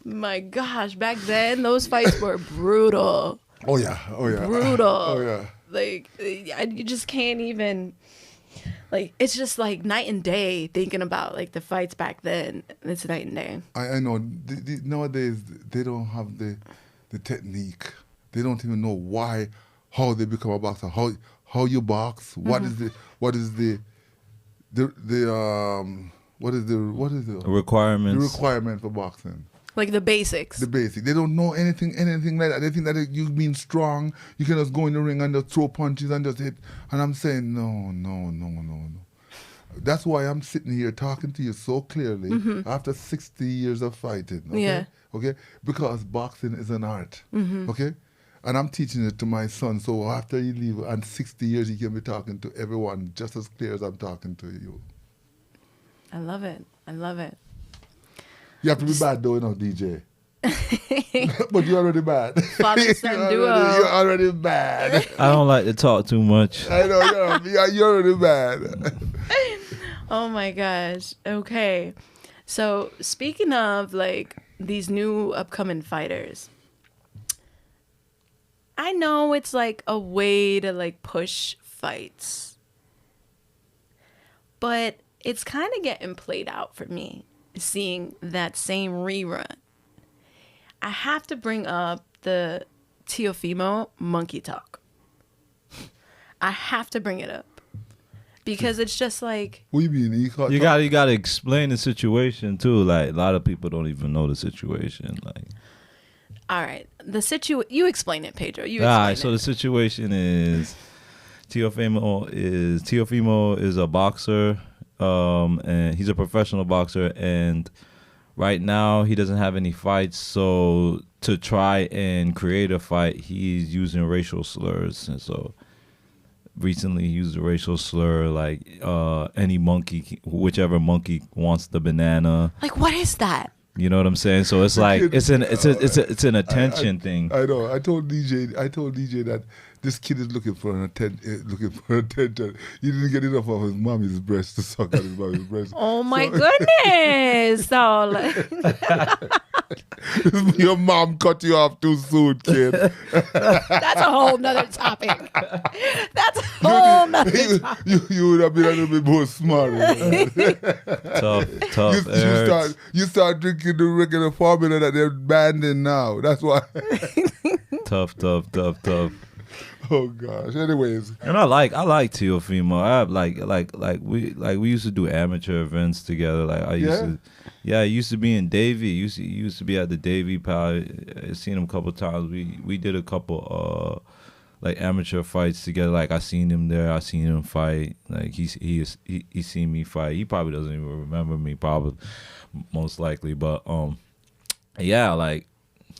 My gosh, back then those fights were brutal. Oh yeah. Brutal. Oh yeah. Like you just can't even. Like it's just like night and day thinking about like the fights back then. It's night and day. I know. Nowadays they don't have the technique. They don't even know how they become a boxer. How you box? What is the Requirements. The requirement for boxing. Like the basics. The basic. They don't know anything like that. They think that you mean strong. You can just go in the ring and just throw punches and just hit. And I'm saying, no. That's why I'm sitting here talking to you so clearly after 60 years of fighting. Okay? Yeah. Okay? Because boxing is an art. Okay? And I'm teaching it to my son. So after you leave, and 60 years, he can be talking to everyone just as clear as I'm talking to you. I love it. You have to be bad though, DJ. But you're already bad. Father-son duo. You're already bad. I don't like to talk too much. I know, you're already bad. Oh my gosh. Okay. So speaking of like these new upcoming fighters, I know it's like a way to like push fights, but it's kind of getting played out for me, seeing that same rerun. I have to bring up the Teofimo monkey talk. I have to bring it up because it's just like, What do you mean? You gotta explain the situation too. Like a lot of people don't even know the situation. Like, all right, you explain it, Pedro. You all explain right. So it. the situation is Teofimo is a boxer, and he's a professional boxer, and right now he doesn't have any fights. So to try and create a fight, he's using racial slurs, and so recently he used a racial slur like any monkey, whichever monkey wants the banana. Like, what is that? You know what I'm saying? So it's like it's an attention thing. I know. I told DJ that this kid is looking for attention. He didn't get enough of his mommy's breast to suck on his mommy's breast. Oh my goodness! So like, your mom cut you off too soon, kid. that's a whole nother topic. That's a whole nother topic. You would have been a little bit more smarter. Tough. You start drinking the regular formula that they're banning now. That's why. Tough. Oh gosh. Anyways, And I like Teofimo. I we used to do amateur events together. Like I used to be in Davie. Used to be at the Davie Pal. I seen him a couple times. We did a couple like amateur fights together. Like I seen him there. I seen him fight. Like he seen me fight. He probably doesn't even remember me. Probably, most likely. But yeah, like.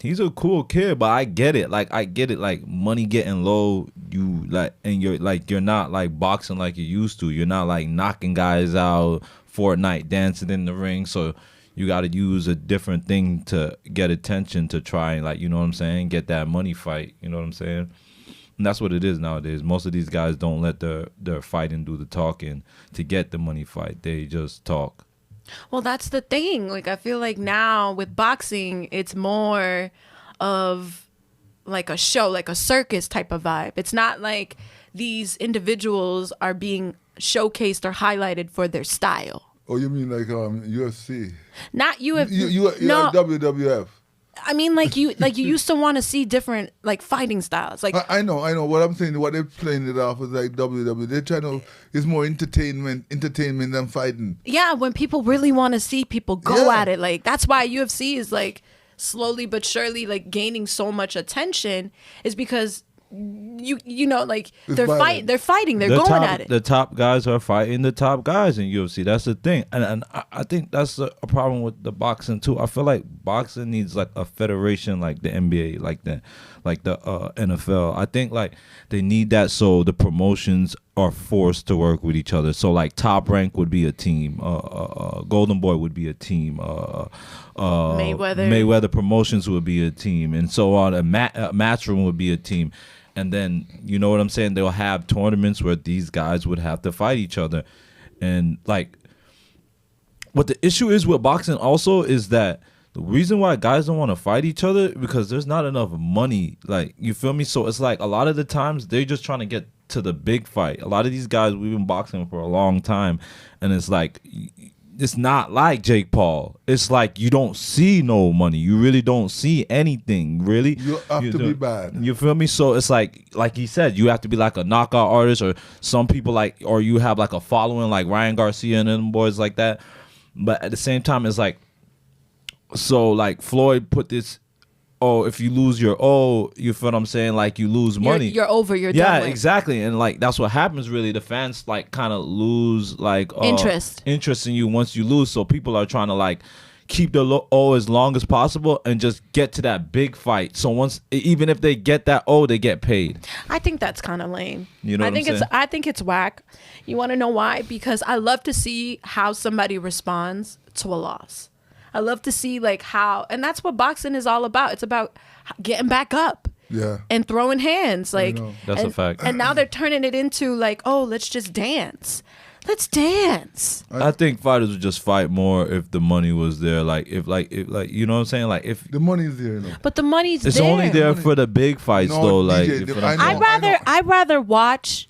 He's a cool kid, but I get it. Like money getting low, you're not like boxing like you used to. You're not like knocking guys out, Fortnite dancing in the ring. So you got to use a different thing to get attention to try and, like, you know what I'm saying, get that money fight. You know what I'm saying? And that's what it is nowadays. Most of these guys don't let their fighting do the talking to get the money fight. They just talk. Well, that's the thing. Like, I feel like now with boxing, it's more of like a show, like a circus type of vibe. It's not like these individuals are being showcased or highlighted for their style. Oh, you mean like UFC? Not UFC. You no, like WWF. I mean, like you used to want to see different like fighting styles. Like I know. What I'm saying, what they're playing it off is like WWE. They're trying to. It's more entertainment than fighting. Yeah, when people really want to see people go at it, like that's why UFC is like slowly but surely like gaining so much attention, is because you know, like they're fighting, they're going at it. The top guys are fighting the top guys in UFC. That's the thing, and I think that's a problem with the boxing too. I feel like boxing needs like a federation, like the NBA, like the NFL. I think like they need that so the promotions are forced to work with each other. So like Top Rank would be a team, Golden Boy would be a team, Mayweather Promotions would be a team, and so on. A Matchroom would be a team. And then, you know what I'm saying, they'll have tournaments where these guys would have to fight each other. And like, what the issue is with boxing also is that the reason why guys don't want to fight each other because there's not enough money. Like, you feel me? So it's like a lot of the times they're just trying to get to the big fight. A lot of these guys, we've been boxing for a long time, and it's like, it's not like Jake Paul. It's like you don't see no money. You really don't see anything, really. You have to be bad. You feel me? So it's like he said, you have to be like a knockout artist, or some people like, or you have like a following like Ryan Garcia and them boys like that. But at the same time, it's like, So like Floyd put this. Oh, if you lose your you feel what I'm saying? Like you lose money. You're over. You're yeah, done with. exactly. And like that's what happens. Really, the fans like kind of lose like interest in you once you lose. So people are trying to like keep the as long as possible and just get to that big fight. So once, even if they get that they get paid. I think that's kind of lame. You know, I think it's whack. You want to know why? Because I love to see how somebody responds to a loss. I love to see like how, and that's what boxing is all about. It's about getting back up. Yeah. And throwing hands. Like that's a fact. And now they're turning it into like, oh, let's just dance. Let's dance. I think fighters would just fight more if the money was there. Like if you know what I'm saying? Like if the money's there, no. But the money's it's there. only there for the big fights though. Like I'd rather watch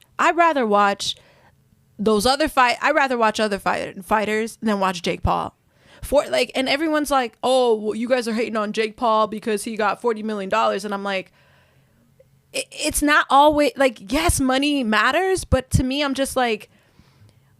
those other I'd rather watch other fighters than watch Jake Paul. And everyone's like, oh, well, you guys are hating on Jake Paul because he got $40 million. And I'm like, it's not always like, yes, money matters. But to me, I'm just like,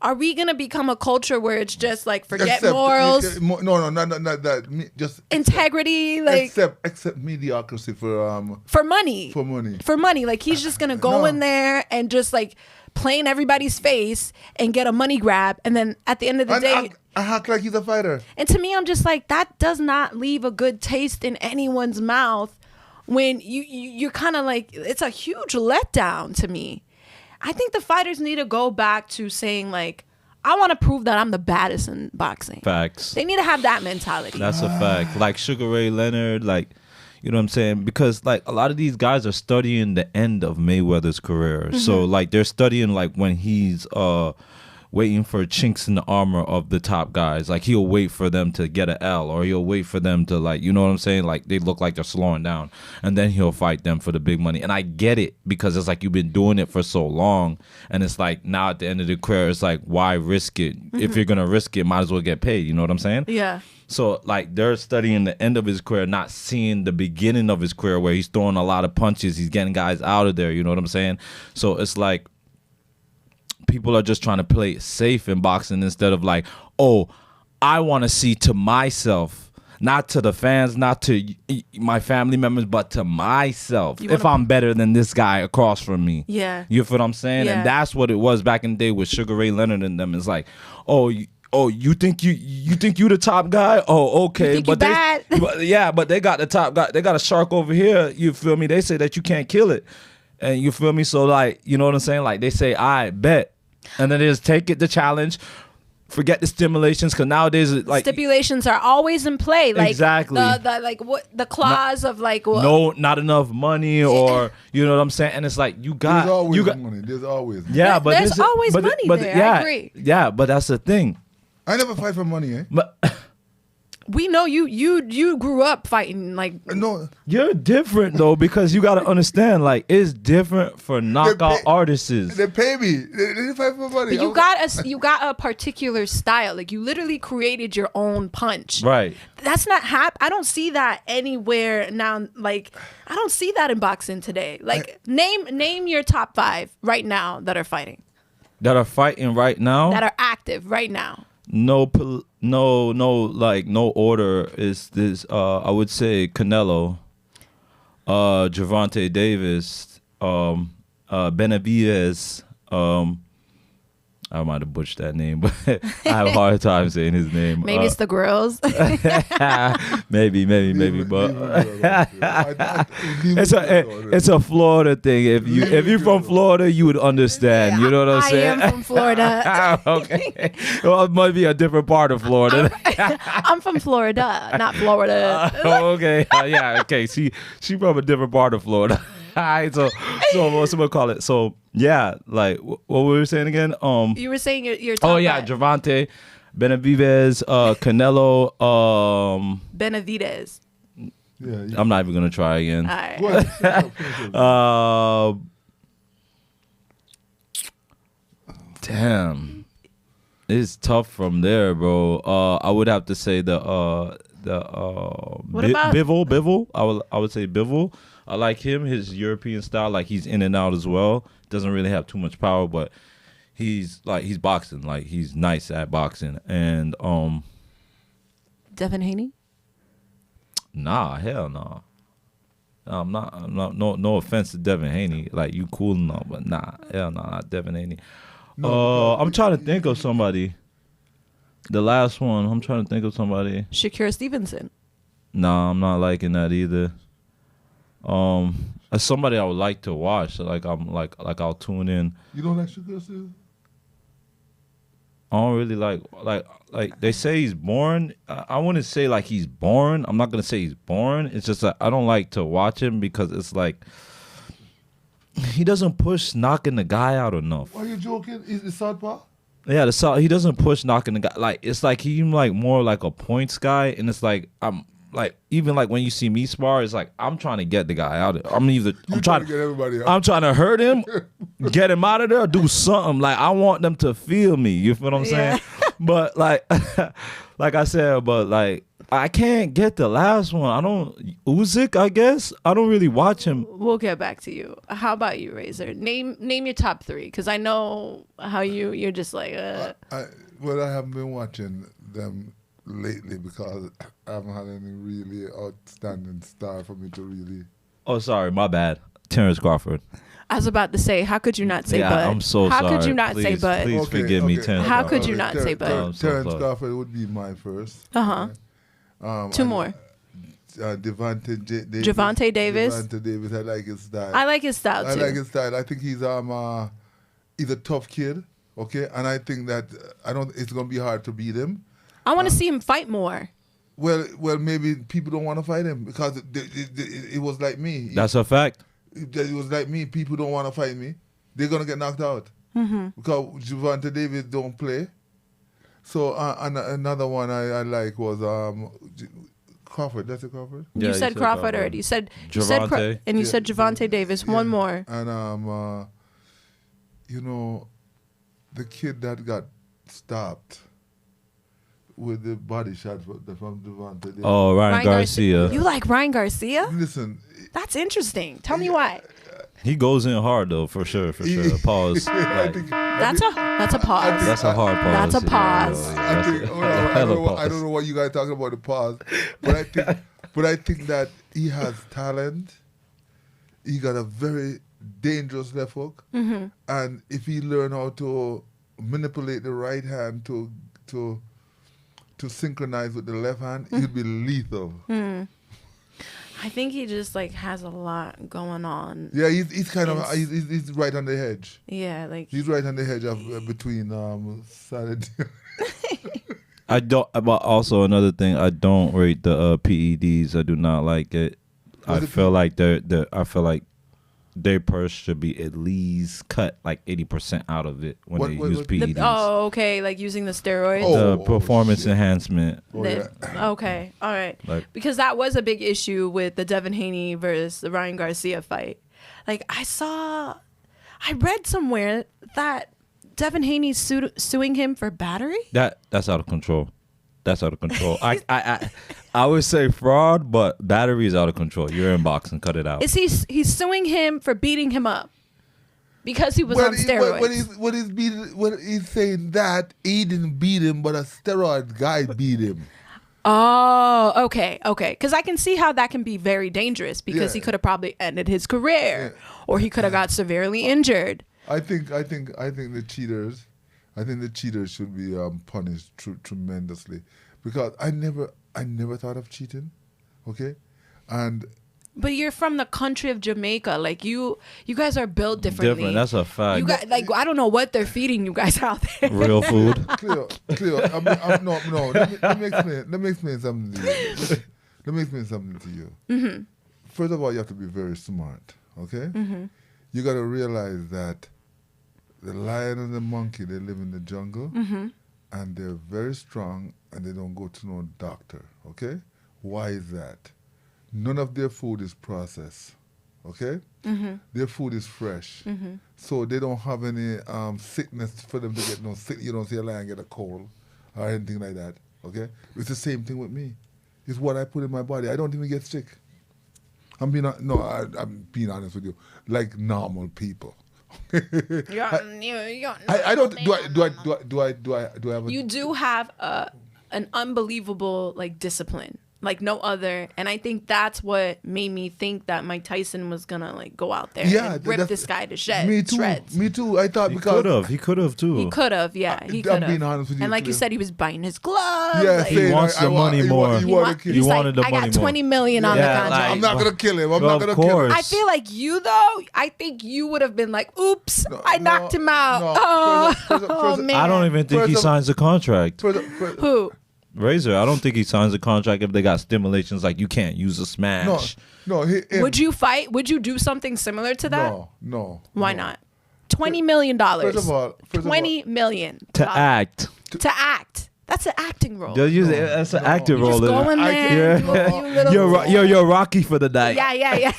are we going to become a culture where it's just like, forget morals? No, not that. Just integrity. Accept mediocrity for money. For money. For money. Like he's just going to go in there and just like play in everybody's face and get a money grab. And then at the end of the day, I act like he's a fighter. And to me, I'm just like, that does not leave a good taste in anyone's mouth when you're kind of like, it's a huge letdown to me. I think the fighters need to go back to saying like, I want to prove that I'm the baddest in boxing. Facts. They need to have that mentality. That's a fact. Like Sugar Ray Leonard, like, you know what I'm saying? Because like a lot of these guys are studying the end of Mayweather's career. Mm-hmm. So like they're studying like when he's waiting for chinks in the armor of the top guys. Like he'll wait for them to get an L, or he'll wait for them to like, you know what I'm saying? Like they look like they're slowing down, and then he'll fight them for the big money. And I get it, because it's like you've been doing it for so long, and it's like now at the end of the career, it's like, why risk it? Mm-hmm. If you're gonna risk it, might as well get paid. You know what I'm saying? Yeah. So like they're studying the end of his career, not seeing the beginning of his career where he's throwing a lot of punches, he's getting guys out of there. You know what I'm saying? So it's like, people are just trying to play it safe in boxing instead of like, oh, I want to see to myself, not to the fans, not to my family members, but to myself, if I'm better than this guy across from me. Yeah. You feel what I'm saying? Yeah. And that's what it was back in the day with Sugar Ray Leonard and them. It's like, you think you the top guy? Oh, okay. But but they got the top guy. They got a shark over here. You feel me? They say that you can't kill it. And you feel me? So like, you know what I'm saying? Like they say, I bet. And then they just take it, the challenge, forget the stimulations, because nowadays like stipulations are always in play. Like exactly the clause of like not enough money, or you know what I'm saying? And it's like there's always money. There's always there's always money there. Yeah, I agree. Yeah, but that's the thing. I never fight for money, But we know you grew up fighting like. No, you're different though, because you got to understand, like it's different for knockout artists. They pay me. They fight for money. But you got a particular style. Like you literally created your own punch. Right. That's not I don't see that anywhere now. Like I don't see that in boxing today. Like name your top 5 right now that are fighting. That are fighting right now. That are active right now. No, like no order is this. I would say Canelo, Gervonta Davis, Benavidez. I might have butchered that name, but I have a hard time saying his name. Maybe it's the grills. maybe, but it's a Florida thing. If you're from Florida, you would understand. You know what I'm saying? I am from Florida. Okay, well, it might be a different part of Florida. I'm from Florida, not Florida. Okay, yeah, okay. She from a different part of Florida. Alright, so what's we call it? So yeah, like what were we saying again? You were saying your top Gervonta, Benavidez, Canelo, Benavidez. Yeah. I'm not even gonna try again. All right. Damn, it's tough from there, bro. I would have to say the Bivol. I would say Bivol. I like him, his European style. Like he's in and out as well. Doesn't really have too much power, but he's boxing. Like he's nice at boxing. And Devin Haney. Nah, hell no. I'm not. No offense to Devin Haney. Like, you cool and all, but nah, hell no, not Devin Haney. No, I'm trying to think of somebody. The last one, I'm trying to think of somebody. Shakira Stevenson. Nah, I'm not liking that either. As somebody I would like to watch, like I'll tune in. You don't like Shakira Stevenson? I don't really like they say he's boring. I wouldn't say like he's boring. I'm not gonna say he's boring. It's just that I don't like to watch him because it's like he doesn't push knocking the guy out enough. Are you joking? Is it Southpaw? Yeah, he doesn't push knocking the guy. Like, it's like he's like more like a points guy, and it's like I'm like, even like when you see me spar, it's like I'm trying to get the guy out of there. I'm trying to get everybody out. I'm trying to hurt him, get him out of there, do something. Like, I want them to feel me. You feel what I'm saying? But like like I said, but like I can't get the last one. I don't Usyk, I guess. I don't really watch him. We'll get back to you. How about you, Razor? Name your top 3, because I know how you're just like. I haven't been watching them lately because I haven't had any really outstanding star for me to really. Oh, sorry, my bad. Terrence Crawford. I was about to say, how could you not say yeah, Bud? I'm so how sorry. How could you not please, say Bud? Please forgive me, Terrence. How could you not say Bud? Terrence Crawford would be my first. Two more. Devontae Davis. Javante Davis. Devontae Davis. I like his style. I like his style too. I like his style. I think he's a tough kid. Okay, and I think that it's gonna be hard to beat him. I want to see him fight more. Well, maybe people don't want to fight him because it was like me. That's a fact. It was like me. People don't want to fight me. They're gonna get knocked out because Javante Davis don't play. So another one I like was Crawford. That's it, Crawford. Yeah, you said Crawford already. You said Javante. You said Javante Davis. Yeah. One more. And the kid that got stopped with the body shot from Javante Davis. Oh, Ryan Garcia. You like Ryan Garcia? Listen, that's interesting. Tell me why. He goes in hard though, for sure. Pause. Like, that's a pause. That's a hard pause. That's a pause. I don't know what you guys talking about the pause, but I think that he has talent. He got a very dangerous left hook, and if he learn how to manipulate the right hand to synchronize with the left hand, he'd be lethal. I think he just like has a lot going on. Yeah, he's kind of he's right on the edge. Yeah, like he's right on the edge of between Saturday. I don't. But also another thing, I don't rate the PEDs. I do not like it. I feel like I feel like their purse should be at least cut like 80% out of it when they use PEDs. Okay, like using the steroids. The performance enhancement. Okay, all right. Like, because that was a big issue with the Devin Haney versus the Ryan Garcia fight. Like I read somewhere that Devin Haney's suing him for battery. That's out of control. That's out of control. I would say fraud, but battery is out of control. You're in boxing. Cut it out. Is he's suing him for beating him up because he was on steroids? When he's saying that he didn't beat him, but a steroid guy beat him. Oh, okay. Because I can see how that can be very dangerous because he could have probably ended his career, or he could have got severely injured. I think the cheaters. I think the cheaters should be punished tremendously because I never thought of cheating, okay, But you're from the country of Jamaica, like you guys are built differently. Different, that's a fact. You guys, like I don't know what they're feeding you guys out there. Real food. Cleo. No. Let me explain something to you. Mm-hmm. First of all, you have to be very smart, okay? Mm-hmm. You got to realize that the lion and the monkey, they live in the jungle, and they're very strong, and they don't go to no doctor, okay? Why is that? None of their food is processed, okay? Mm-hmm. Their food is fresh. Mm-hmm. So they don't have any sickness for them to get no sick. You don't see a lion get a cold or anything like that, okay? It's the same thing with me. It's what I put in my body. I don't even get sick. I'm being honest with you, like normal people. I don't. Do I have? You do have an unbelievable like discipline. like no other. And I think that's what made me think that Mike Tyson was gonna like go out there and rip this guy to shreds. Me too. I thought He because could have too. He could have, yeah. He could I'm have. being honest with you, And like you Cleo. said, he was biting his glove. Yeah, like, He wants the money more. He he wanted want- to kill He he's him. wanted the like, I money got more. $20 million on the Yeah, contract. like- I'm not gonna kill him. I'm not Of gonna kill him. course. I feel like you though. I think you would have been like, "Oops, I knocked him out." No. Oh man. I don't even think he First of- signs a contract. Who? Razor, I don't think he signs a contract if they got stipulations like you can't use a smash. No. Would you fight? Would you do something similar to that? No. Why no. not? $20 million. First of all, $20 million To act. To act. That's an acting role. That's an acting You role. just go in there. do a few little- You're Rocky for the night. Yeah.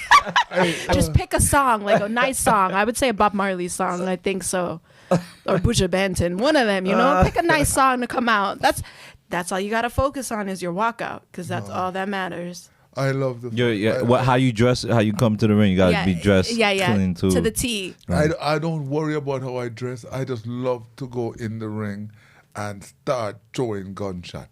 Just pick a song, like a nice song. I would say a Bob Marley song. I think so, or Buja Banton. One of them. You know, pick a nice song to come out. That's all you got to focus on is your walkout, because that's all that matters. I love the. How you dress, how you come to the ring, you gotta be dressed clean too. To the T. I don't worry about how I dress. I just love to go in the ring and start throwing gunshot.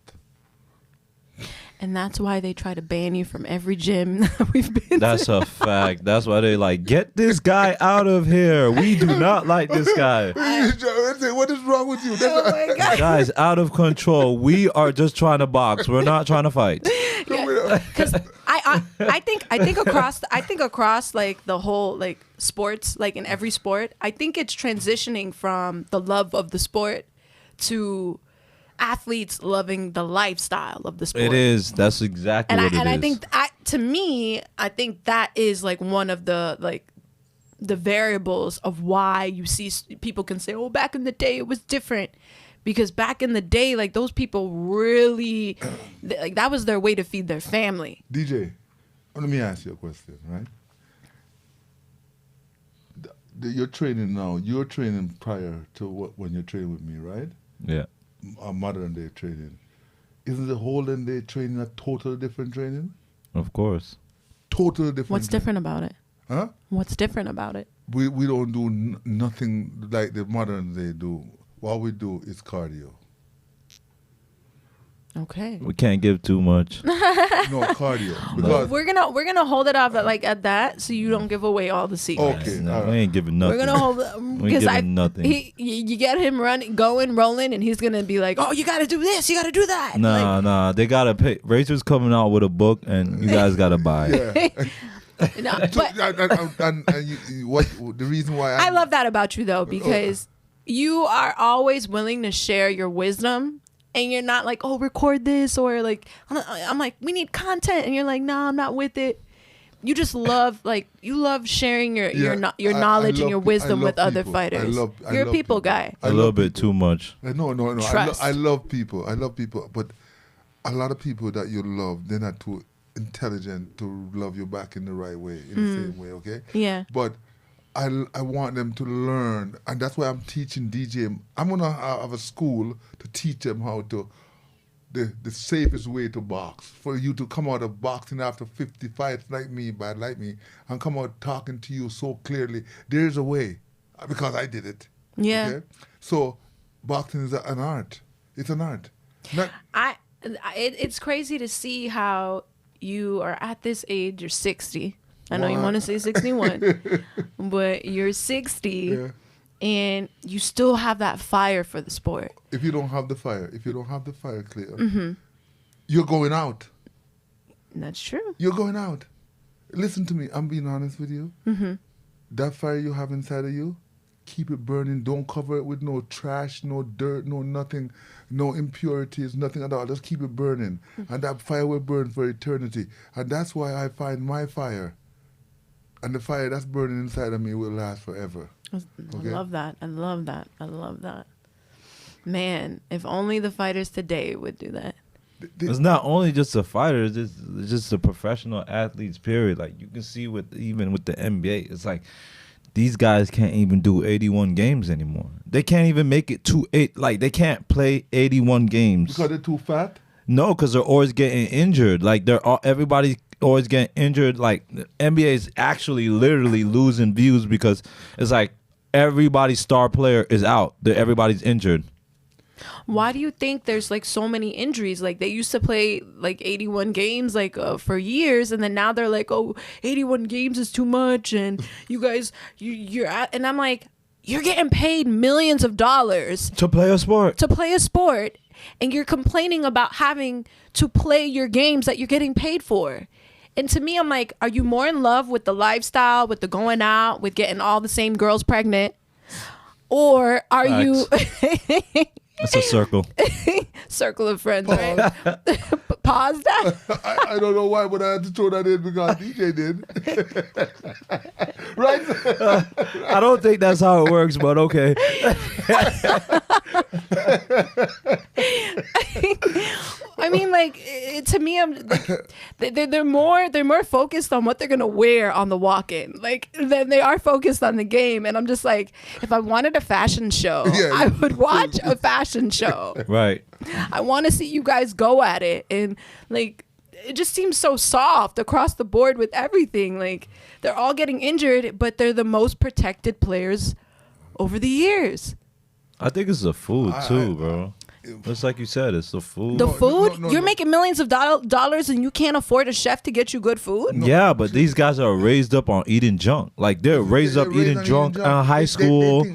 And that's why they try to ban you from every gym that we've been That's to. a fact. That's why they like, get this guy out of here. We do not like this guy. What is wrong with you? Oh my God. Guys, out of control. We are just trying to box. We're not trying to fight. Because I think across like the whole like sports, like in every sport, I think it's transitioning from the love of the sport to athletes loving the lifestyle of the sport. It is. That's exactly what it is. And I think to me, I think that is like one of the like the variables of why you see people can say, "Oh, back in the day it was different." Because back in the day, like those people really, like that was their way to feed their family. DJ, let me ask you a question, right? You're training now. You're training prior to when you're training with me, right? Yeah. Modern day training. Isn't the olden day training a totally different training? Of course. Totally different. What's different about it? Huh? What's different about it? We don't do nothing like the modern day do. What we do is cardio. Okay. We can't give too much. No, cardio. Because We're gonna hold it off at that, so you don't give away all the secrets. Okay. No, all we right. ain't giving nothing. We're gonna hold We ain't giving nothing. You get him rolling, and he's gonna be like, "Oh, you gotta do this, you gotta do that." Nah. They gotta pay. Razor's coming out with a book, and you guys gotta buy it. Like, no, So, but and what the reason why I love that about you though, because you are always willing to share your wisdom. And you're not like, oh, record this, or like, I'm like, we need content, and you're like, no, I'm not with it. You just love, like, you love sharing your knowledge and your wisdom with other fighters. You're a people guy. A little bit too much. No. Trust. I love people. But a lot of people that you love, they're not too intelligent to love you back in the right way, in the same way, okay? Yeah. But I want them to learn, and that's why I'm teaching DJ. I'm gonna have a school to teach them how to the safest way to box. For you to come out of boxing after 50 fights like me, and come out talking to you so clearly. There's a way, because I did it. Yeah. Okay? So boxing is an art. It's an art. It's crazy to see how you are at this age. You're 60. I know you want to say 61, but you're 60, and you still have that fire for the sport. If you don't have the fire, Cleo, you're going out. That's true. You're going out. Listen to me. I'm being honest with you. That fire you have inside of you, keep it burning. Don't cover it with no trash, no dirt, no nothing, no impurities, nothing at all. Just keep it burning. And that fire will burn for eternity. And that's why I find my fire. And the fire that's burning inside of me will last forever. Okay? I love that. Man, if only the fighters today would do that. It's not only just the fighters; it's just the professional athletes. Period. Like you can see even with the NBA, it's like these guys can't even do 81 games anymore. They can't even make it to 8. Like they can't play 81 games Because they're too fat? No, because they're always getting injured. Like everybody's always getting injured. Like the NBA is actually literally losing views because it's like everybody's star player is out. Everybody's injured. Why do you think there's like so many injuries? Like they used to play like 81 games like for years, and then now they're like, oh, 81 games is too much, and you guys, you're at, and I'm like, you're getting paid millions of dollars To play a sport. and you're complaining about having to play your games that you're getting paid for. And to me, I'm like, are you more in love with the lifestyle, with the going out, with getting all the same girls pregnant? Or are you... It's a circle. Circle of friends, right? Pause that. I don't know why, but I had to throw that in because DJ did. Right? I don't think that's how it works, but okay. I mean, like, to me, I'm like, they're more focused on what they're gonna wear on the walk-in, like, than they are focused on the game. And I'm just like, if I wanted a fashion show, I would watch a fashion show. Right. I want to see you guys go at it, and like, it just seems so soft across the board with everything. Like, they're all getting injured, but they're the most protected players over the years. I think it's the food too, bro. Just like you said, it's the food. The food? You're making millions of dollars and you can't afford a chef to get you good food? Yeah, but these guys are raised up on eating junk. Like they're raised up eating junk in high school,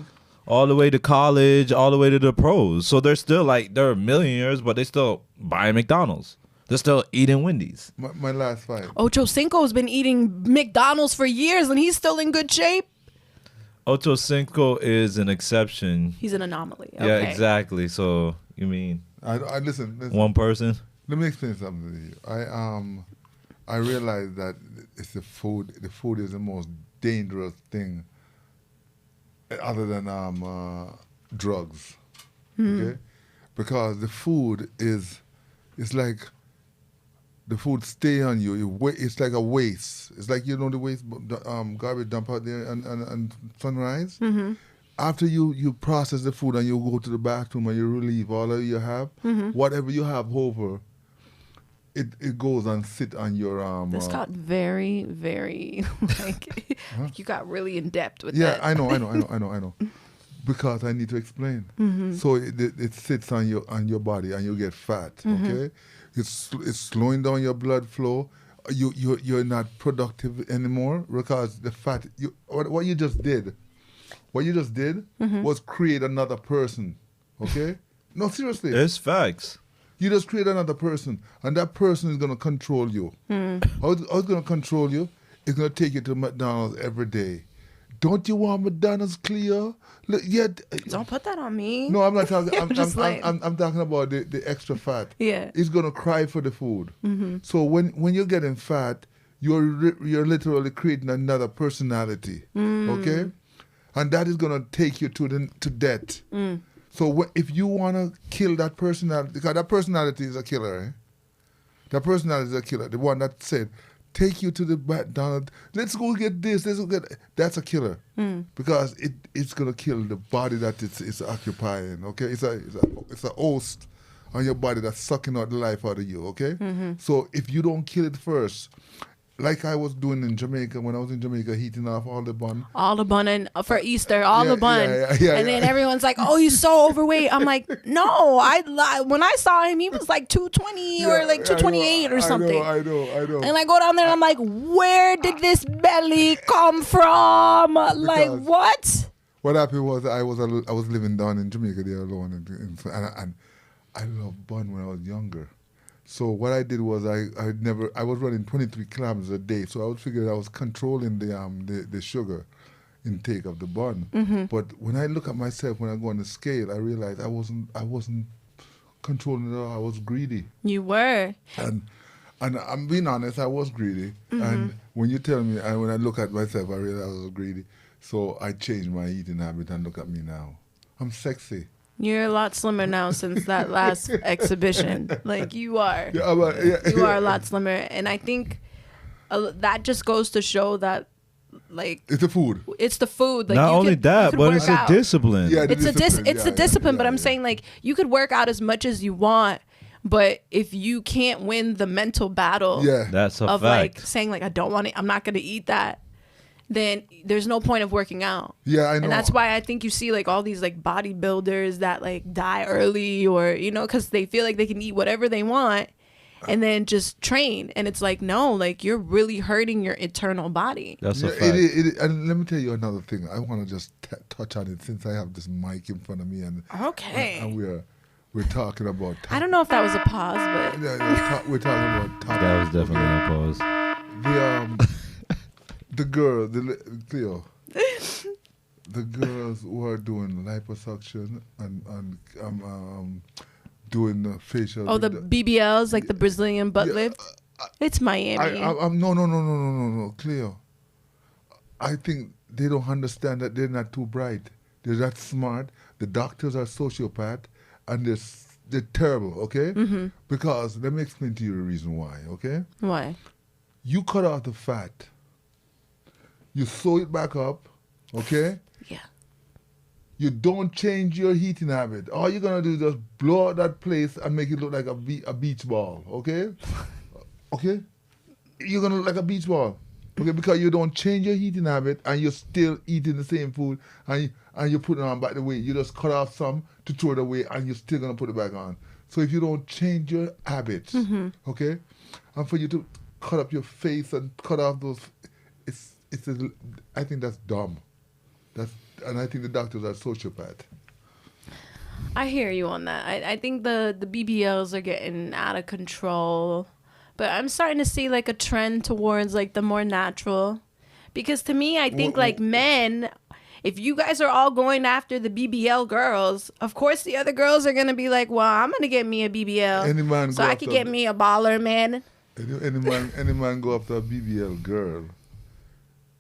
all the way to college, all the way to the pros. So they're still like, they're millionaires, but they still buying McDonald's. They're still eating Wendy's. My last fight. Ocho Cinco's been eating McDonald's for years and he's still in good shape. Ocho Cinco is an exception. He's an anomaly. Yeah, exactly. So you mean I listen. one person? Let me explain something to you. I realize that it's the food. The food is the most dangerous thing, other than drugs. Okay, because the food is, it's like the food stay on you. It's like a waste. It's like, you know, the waste garbage dump out there and Sunrise. Mm-hmm. After you process the food and you go to the bathroom and you relieve all that you have, whatever you have over, it goes and sit on your This got very, very like you got really in depth with that. Yeah, I know. Because I need to explain. Mm-hmm. So it sits on your body and you get fat. Okay, it's slowing down your blood flow. You're not productive anymore because the fat. What you just did was create another person. Okay, no, seriously. It's facts. You just create another person, and that person is gonna control you. How it's gonna control you? It's gonna take you to McDonald's every day. Don't you want McDonald's, Cleo? Look, Don't put that on me. No, I'm not talking. I'm I'm talking about the extra fat. Yeah, it's gonna cry for the food. So when you're getting fat, you're literally creating another personality. Okay, and that is gonna take you to death. So if you wanna kill that personality, because that personality is a killer. Eh? That personality is a killer. The one that said, take you to the McDonald's. Let's go get this. Let's go get. That's a killer because it's gonna kill the body that it's occupying. Okay, it's a host on your body that's sucking out the life out of you. Okay, so if you don't kill it first, like I was doing in Jamaica when I was in Jamaica, heating off all the bun and for Easter, the bun, and then everyone's like, "Oh, you're so overweight." I'm like, "No, when I saw him, he was like 220 or like 228 or something." I know. And I go down there and I'm like, "Where did this belly come from?" Like, what? What happened was I was living down in Jamaica there alone, and I loved bun when I was younger. So what I did was I was running 23 kilometers a day. So I was figuring I was controlling the sugar intake of the bun. But when I look at myself when I go on the scale, I realized I wasn't controlling it all. I was greedy. You were. And I'm being honest, I was greedy. And when you tell me, and when I look at myself, I realize I was greedy. So I changed my eating habit, and look at me now. I'm sexy. You're a lot slimmer now since that last exhibition. Like, you are. You are a lot slimmer. And I think that just goes to show that, like... It's the food. It's the food. Like, not only that, but it's a discipline. Yeah, it's a discipline, but I'm saying, like, you could work out as much as you want, but if you can't win the mental battle that's a of, fact. like, saying, like, I don't want it, I'm not going to eat that, then there's no point of working out. Yeah, I know. And that's why I think you see like all these like bodybuilders that like die early, or because they feel like they can eat whatever they want and then just train. And it's like, no, like you're really hurting your internal body. That's a fact. And let me tell you another thing. I want to just touch on it since I have this mic in front of me and we're talking about. I don't know if that was a pause, but we're talking about. That was definitely a pause. The girl, Cleo, the girls who are doing liposuction and doing the facial. Oh, the BBLs, like the Brazilian butt lift. It's Miami. No, Cleo. I think they don't understand that they're not too bright. They're not smart. The doctors are sociopath, and they're terrible. Okay. Mm-hmm. Because let me explain to you the reason why. Okay. Why? You cut off the fat. You sew it back up, okay? Yeah. You don't change your heating habit. All you're going to do is just blow out that place and make it look like a beach ball, okay? Okay? You're going to look like a beach ball, okay? Because you don't change your heating habit and you're still eating the same food and you're putting it on back the way. You just cut off some to throw it away and you're still going to put it back on. So if you don't change your habits, okay? And for you to cut up your face and cut off those... I think that's dumb. And I think the doctors are sociopath. I hear you on that. I think the BBLs are getting out of control. But I'm starting to see like a trend towards like the more natural. Because to me, I think like men, if you guys are all going after the BBL girls, of course the other girls are going to be like, well, I'm going to get me a BBL. So I can get me a baller, man. Any man go after a BBL girl.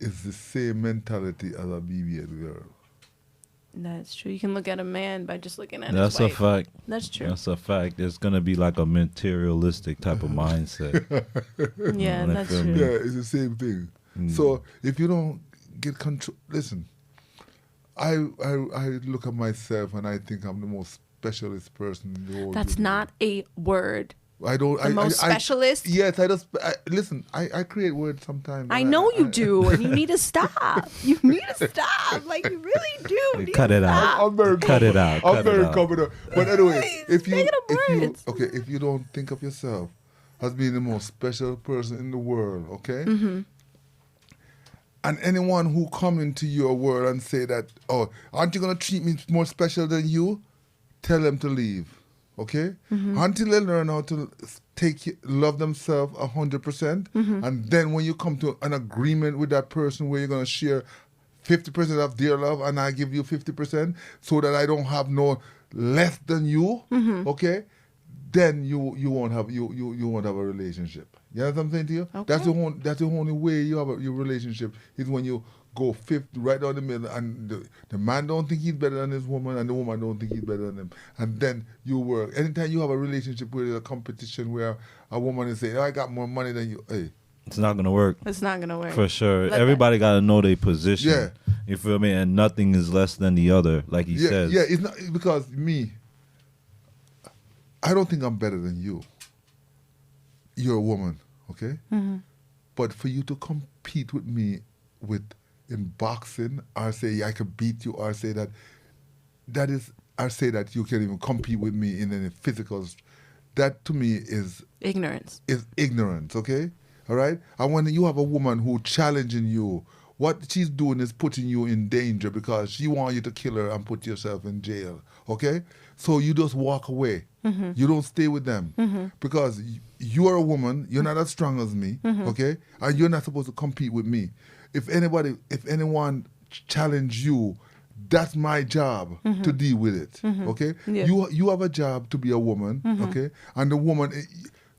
It's the same mentality as a BBL girl. That's true. You can look at a man by just looking at That's his wife. a fact. That's true. That's a fact. It's going to be like a materialistic type of mindset. Yeah, that's true. Yeah, it's the same thing. So if you don't get control... Listen, I look at myself and I think I'm the most specialist person in the world. That's not a word. I don't. The most specialist? Yes, listen. I create words sometimes. I know you do, and you need to stop. You need to stop. Like you really do. You cut it out. I'm very cut it out. I'm very confident. But anyway, if Negative you don't think of yourself as being the most special person in the world, okay? Mm-hmm. And anyone who come into your world and say that, oh, aren't you gonna treat me more special than you? Tell them to leave. Okay? Mm-hmm. Until they learn how to love themselves 100%. Mm-hmm. And then when you come to an agreement with that person where you're going to share 50% of their love and I give you 50% so that I don't have no less than you, okay? Then you won't have a relationship. You know what I'm saying to you? Okay. That's the only way you have your relationship is when you go fifth right down the middle and the man don't think he's better than his woman and the woman don't think he's better than him. And then you work. Anytime you have a relationship where there's a competition where a woman is saying, oh, I got more money than you, hey. It's not going to work. It's not going to work. For sure. Everybody got to know their position. Yeah. You feel me? And nothing is less than the other, like he says. Yeah, it's not because I don't think I'm better than you. You're a woman, okay? Mm-hmm. But for you to compete with me in boxing, or say I can beat you, or say that you can even compete with me in any physicals, that to me is ignorance. Is ignorance, okay? All right? And when you have a woman who challenging you, what she's doing is putting you in danger because she wants you to kill her and put yourself in jail, okay? So you just walk away. Mm-hmm. You don't stay with them because you're a woman, you're not as strong as me, okay? And you're not supposed to compete with me. If anyone challenge you, that's my job to deal with it, okay? Yeah. You have a job to be a woman, okay? And the woman,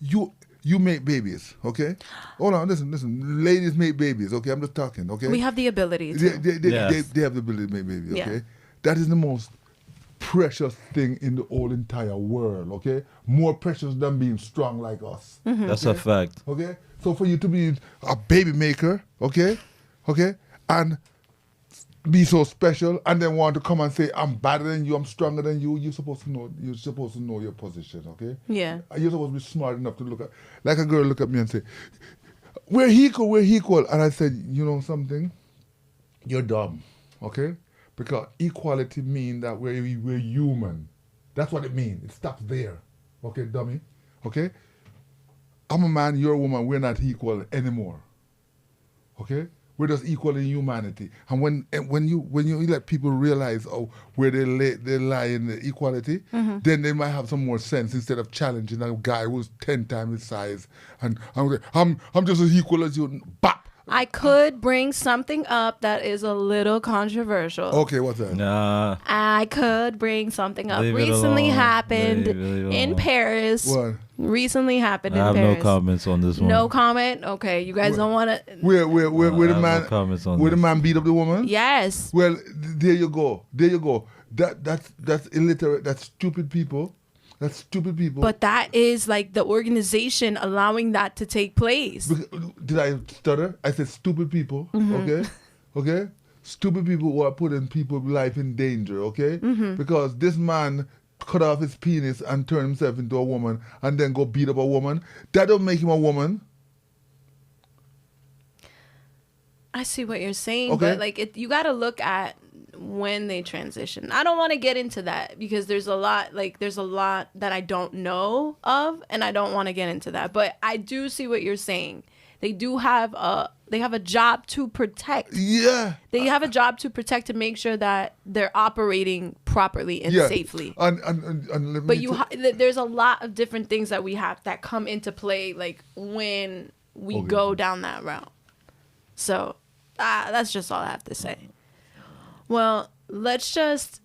you make babies, okay? Hold on, listen. Ladies make babies, okay? I'm just talking, okay? We have the ability to. They have the ability to make babies, okay? Yeah. That is the most precious thing in the whole entire world, okay? More precious than being strong like us. Mm-hmm. That's a fact. Okay? So for you to be a baby maker, okay? And be so special and then want to come and say, I'm better than you, I'm stronger than you, you're supposed to know your position, okay? Yeah. And you're supposed to be smart enough to look at, like a girl look at me and say, we're equal. And I said, you know something? you're dumb, okay? Because equality means that we're human. That's what it means. It stops there, okay, dummy, okay? I'm a man, you're a woman. We're not equal anymore, okay? We're just equal in humanity. And when you let people realize where they lie in the equality, then they might have some more sense instead of challenging a guy who's 10 times his size. And I'm just as equal as you. Bop. I could bring something up that is a little controversial. Okay, what's that? Nah. I could bring something up. Leave it Recently alone. happened Leave it in alone. Paris. What? Recently happened I in have Paris. no comments on this one. No comment? Okay, you guys don't want to. Where I the have man no comments on where the this. man beat up the woman? Yes. Well, there you go. That's illiterate. That's stupid people. That's stupid people. But that is like the organization allowing that to take place. Did I stutter? I said stupid people. Mm-hmm. Okay. Stupid people who are putting people's life in danger. Okay. Mm-hmm. Because this man cut off his penis and turned himself into a woman and then go beat up a woman. That don't make him a woman. I see what you're saying, Okay. but like you got to look at when they transition. I don't want to get into that because there's a lot that I don't know of, and I don't want to get into that. But I do see what you're saying. They do have a job to protect. Yeah. They have a job to protect to make sure that they're operating properly and Yeah. safely. And let But me there's a lot of different things that we have that come into play, like when we Okay. go down that route. So that's just all I have to say. Well, let's just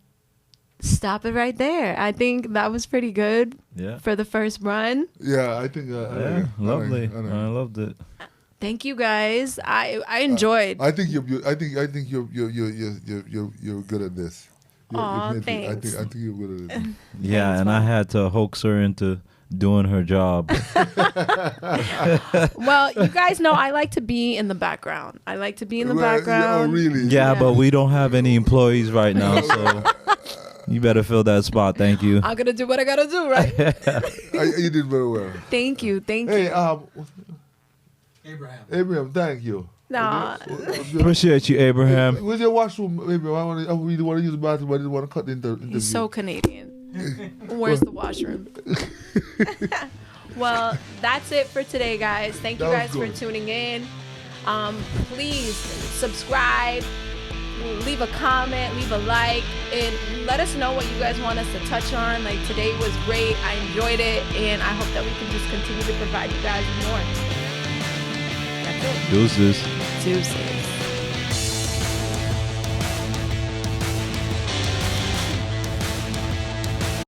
stop it right there. I think that was pretty good Yeah. for the first run. Yeah, I think. Yeah, lovely. I I loved it. Thank you guys. I enjoyed. I think you're good at this. Aw, I thanks. think you're good at it. Yeah, and I had to hoax her into doing her job. Well, you guys know I like to be in the background. I like to be in the background. Oh, really? Yeah, but we don't have any employees right now, so you better fill that spot. Thank you. I'm gonna do what I gotta do, right? You did very well. Thank you. Hey, Abraham. Abraham, thank you. Nah. Appreciate you, Abraham. Where's your washroom, Abraham? I really want to use the bathroom, but I didn't want to cut the interview. He's so Canadian. Where's the washroom? Well, that's it for today, guys. Thank you That was guys for good. tuning in. Please subscribe, leave a comment, leave a like, and let us know what you guys want us to touch on. Like, today was great. I enjoyed it, and I hope that we can just continue to provide you guys more. That's it. Deuces. Deuces.